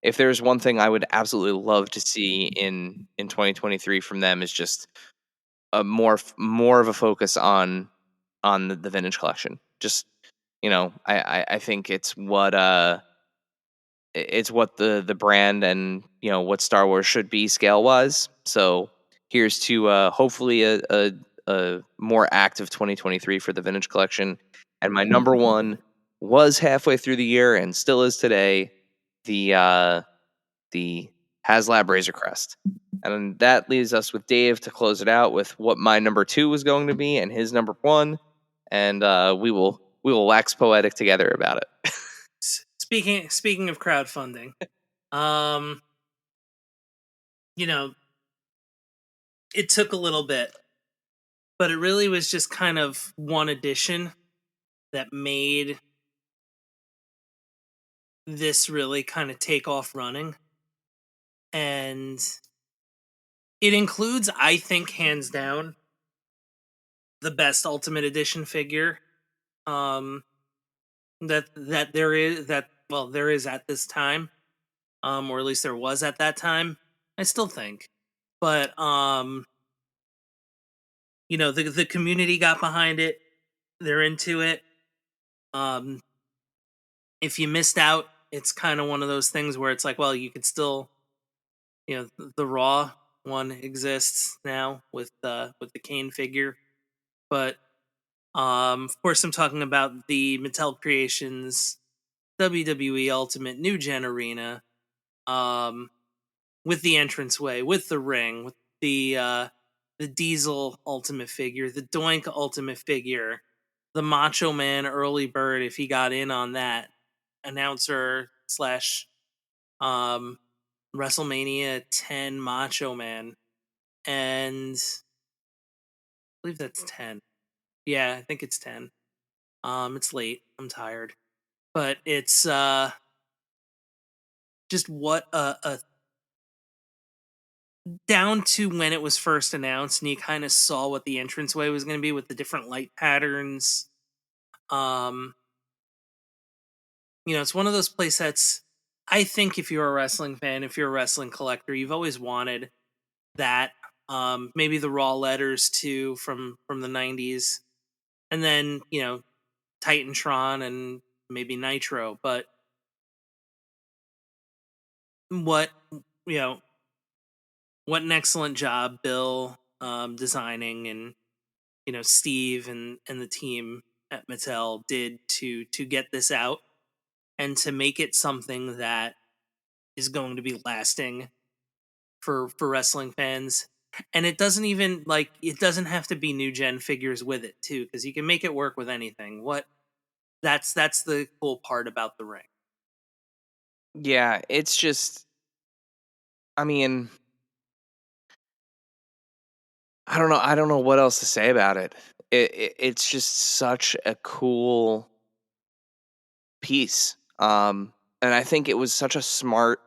[SPEAKER 1] if there's one thing I would absolutely love to see in 2023 from them, is just a more of a focus on the Vintage Collection. Just, I think it's what the brand and what Star Wars should be scale wise. So here's to hopefully a more active 2023 for the Vintage Collection. And my number one was halfway through the year and still is today, the HasLab Razor Crest. And that leaves us with Dave to close it out with what my number 2 was going to be and his number 1. And we will wax poetic together about it.
[SPEAKER 2] Speaking of crowdfunding, it took a little bit, but it really was just kind of one edition that made this really kind of take off running. And it includes, I think, hands down, the best Ultimate Edition figure that there is at this time, or at least there was at that time. I still think, but the community got behind it. They're into it. If you missed out, it's kind of one of those things where it's like, well, you could still, the raw one exists now with the Kane figure, but of course I'm talking about the Mattel Creations WWE Ultimate New Gen Arena, with the entranceway, with the ring, with the Diesel Ultimate figure, the Doink Ultimate figure, the Macho Man Early Bird, if he got in on that, announcer slash WrestleMania 10 Macho Man, and I believe that's 10. Yeah, I think it's 10. It's late. I'm tired, but it's just what a down to when it was first announced, and you kind of saw what the entranceway was going to be with the different light patterns. It's one of those play sets. I think if you're a wrestling fan, if you're a wrestling collector, you've always wanted that. Maybe the Raw letters too from the 90s, and then Titantron and maybe Nitro. But what what an excellent job Bill designing, and Steve and the team at Mattel did to get this out and to make it something that is going to be lasting for wrestling fans. And it doesn't even it doesn't have to be new gen figures with it too, because you can make it work with anything. That's the cool part about the ring.
[SPEAKER 1] Yeah, it's just, I mean, I don't know what else to say about it. It's just such a cool piece. And I think it was such a smart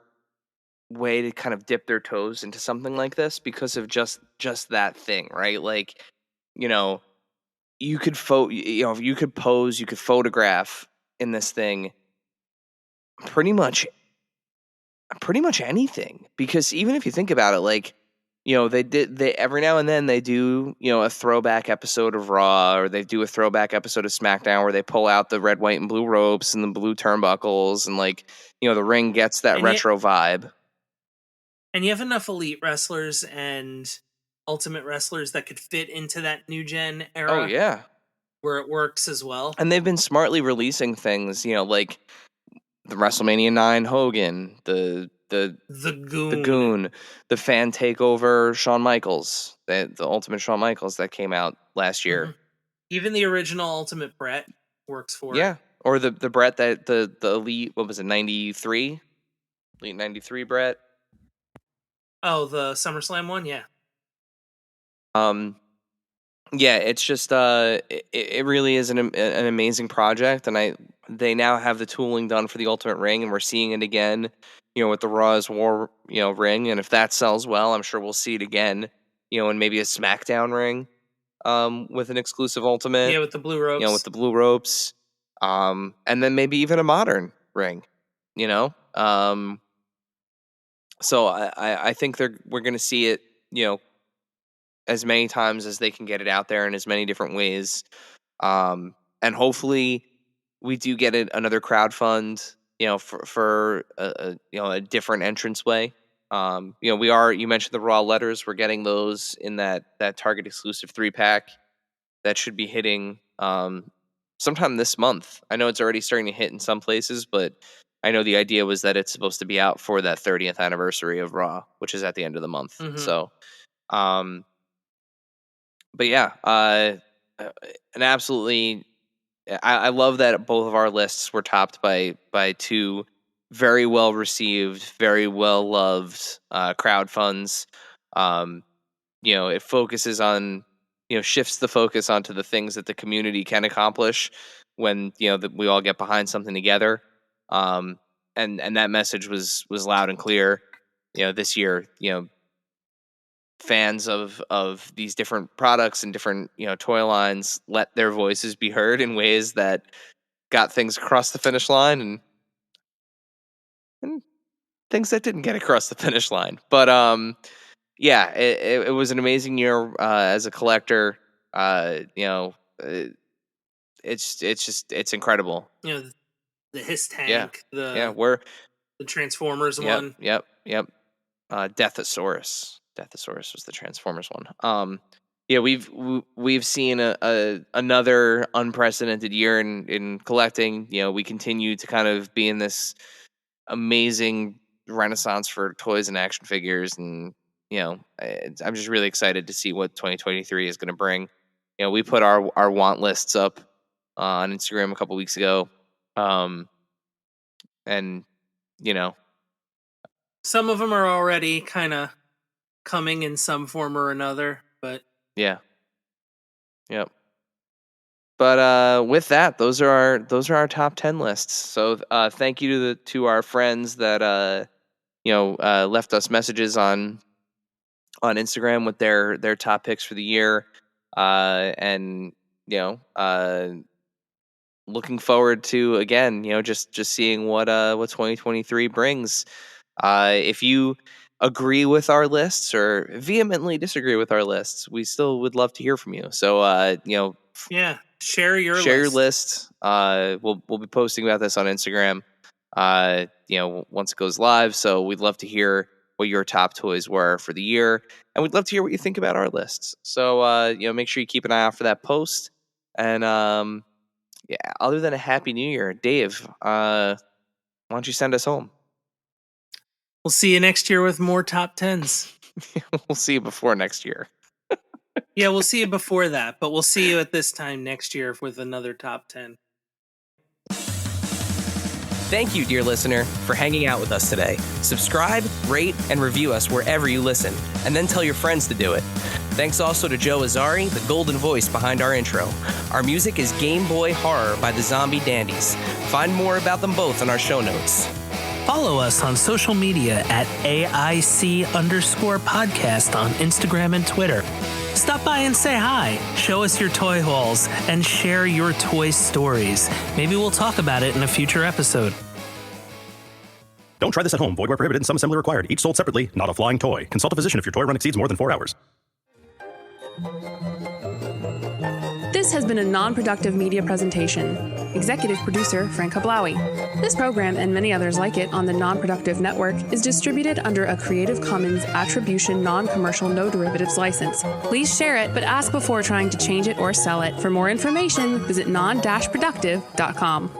[SPEAKER 1] way to kind of dip their toes into something like this because of just that thing, right? Like, you know, you could pose, you could photograph in this thing pretty much anything, because even if you think about it, like, they every now and then they do, a throwback episode of Raw, or they do a throwback episode of SmackDown where they pull out the red, white, and blue ropes and the blue turnbuckles, and, like, the ring gets that
[SPEAKER 2] And yet,
[SPEAKER 1] retro vibe.
[SPEAKER 2] and you have enough elite wrestlers and ultimate wrestlers that could fit into that new gen
[SPEAKER 1] Oh
[SPEAKER 2] era
[SPEAKER 1] yeah.
[SPEAKER 2] where it works as well.
[SPEAKER 1] And they've been smartly releasing things, like the WrestleMania 9 Hogan,
[SPEAKER 2] The
[SPEAKER 1] the
[SPEAKER 2] Goon.
[SPEAKER 1] Goon, the fan takeover Shawn Michaels, the Ultimate Shawn Michaels that came out last year.
[SPEAKER 2] Even the original Ultimate Brett works for it.
[SPEAKER 1] Yeah, or the Brett that the Elite, what was it, 93? Elite 93 Brett.
[SPEAKER 2] Oh, the SummerSlam one, yeah.
[SPEAKER 1] Yeah, it's just it really is an amazing project, and they now have the tooling done for the Ultimate Ring, and we're seeing it again, with the Raw's War, ring, and if that sells well, I'm sure we'll see it again, in maybe a SmackDown ring, with an exclusive Ultimate,
[SPEAKER 2] Yeah, with the blue ropes.
[SPEAKER 1] with the blue ropes, and then maybe even a modern ring, you know. So I think we're gonna see it, as many times as they can get it out there in as many different ways. And hopefully we do get another crowd fund, for a different entrance way. You mentioned the raw letters. We're getting those in that Target exclusive 3-pack that should be hitting sometime this month. I know it's already starting to hit in some places, but I know the idea was that it's supposed to be out for that 30th anniversary of Raw, which is at the end of the month. So, um, but yeah, an absolutely. I love that both of our lists were topped by two very well received, very well loved crowd funds. Um, it focuses on, shifts the focus onto the things that the community can accomplish when, that we all get behind something together. And that message was loud and clear, this year. Fans of these different products and different, toy lines let their voices be heard in ways that got things across the finish line, and things that didn't get across the finish line. But yeah, it was an amazing year as a collector. It's incredible.
[SPEAKER 2] The Hiss
[SPEAKER 1] Yeah,
[SPEAKER 2] Tank,
[SPEAKER 1] yeah.
[SPEAKER 2] the Transformers
[SPEAKER 1] Yep,
[SPEAKER 2] one.
[SPEAKER 1] yep. Deathosaurus was the Transformers one. Yeah, we've seen another unprecedented year in collecting. We continue to kind of be in this amazing renaissance for toys and action figures, and I'm just really excited to see what 2023 is going to bring. We put our want lists up on Instagram a couple weeks ago, and you know,
[SPEAKER 2] Some of them are already kind of coming in some form or another, but
[SPEAKER 1] yeah, yep. But with that, those are our top 10 lists. So thank you to our friends that left us messages on Instagram with their top picks for the year, and you know looking forward to, again, just seeing what 2023 brings. If you agree with our lists or vehemently disagree with our lists, we still would love to hear from you. So
[SPEAKER 2] yeah, share your
[SPEAKER 1] share your
[SPEAKER 2] list.
[SPEAKER 1] list. We'll be posting about this on Instagram, once it goes live. So we'd love to hear what your top toys were for the year, and we'd love to hear what you think about our lists. So make sure you keep an eye out for that post. And yeah, other than a happy new year, Dave, why don't you send us home?
[SPEAKER 2] We'll see you next year with more top 10s.
[SPEAKER 1] We'll see you before next year.
[SPEAKER 2] Yeah, we'll see you before that, but we'll see you at this time next year with another top 10.
[SPEAKER 4] Thank you, dear listener, for hanging out with us today. Subscribe, rate, and review us wherever you listen, and then tell your friends to do it. Thanks also to Joe Azzari, the golden voice behind our intro. Our music is Game Boy Horror by the Zombie Dandies. Find more about them both in our show notes.
[SPEAKER 2] Follow us on social media at AIC_podcast on Instagram and Twitter. Stop by and say hi, show us your toy hauls, and share your toy stories. Maybe we'll talk about it in a future episode.
[SPEAKER 3] Don't try this at home. Void where prohibited and some assembly required. Each sold separately, not a flying toy. Consult a physician if your toy run exceeds more than 4 hours.
[SPEAKER 5] This has been a non-productive media presentation. Executive producer Frank Hablawi. This program and many others like it on the Non-Productive Network is distributed under a Creative Commons Attribution Non-Commercial No Derivatives license. Please share it, but ask before trying to change it or sell it. For more information, visit non-productive.com.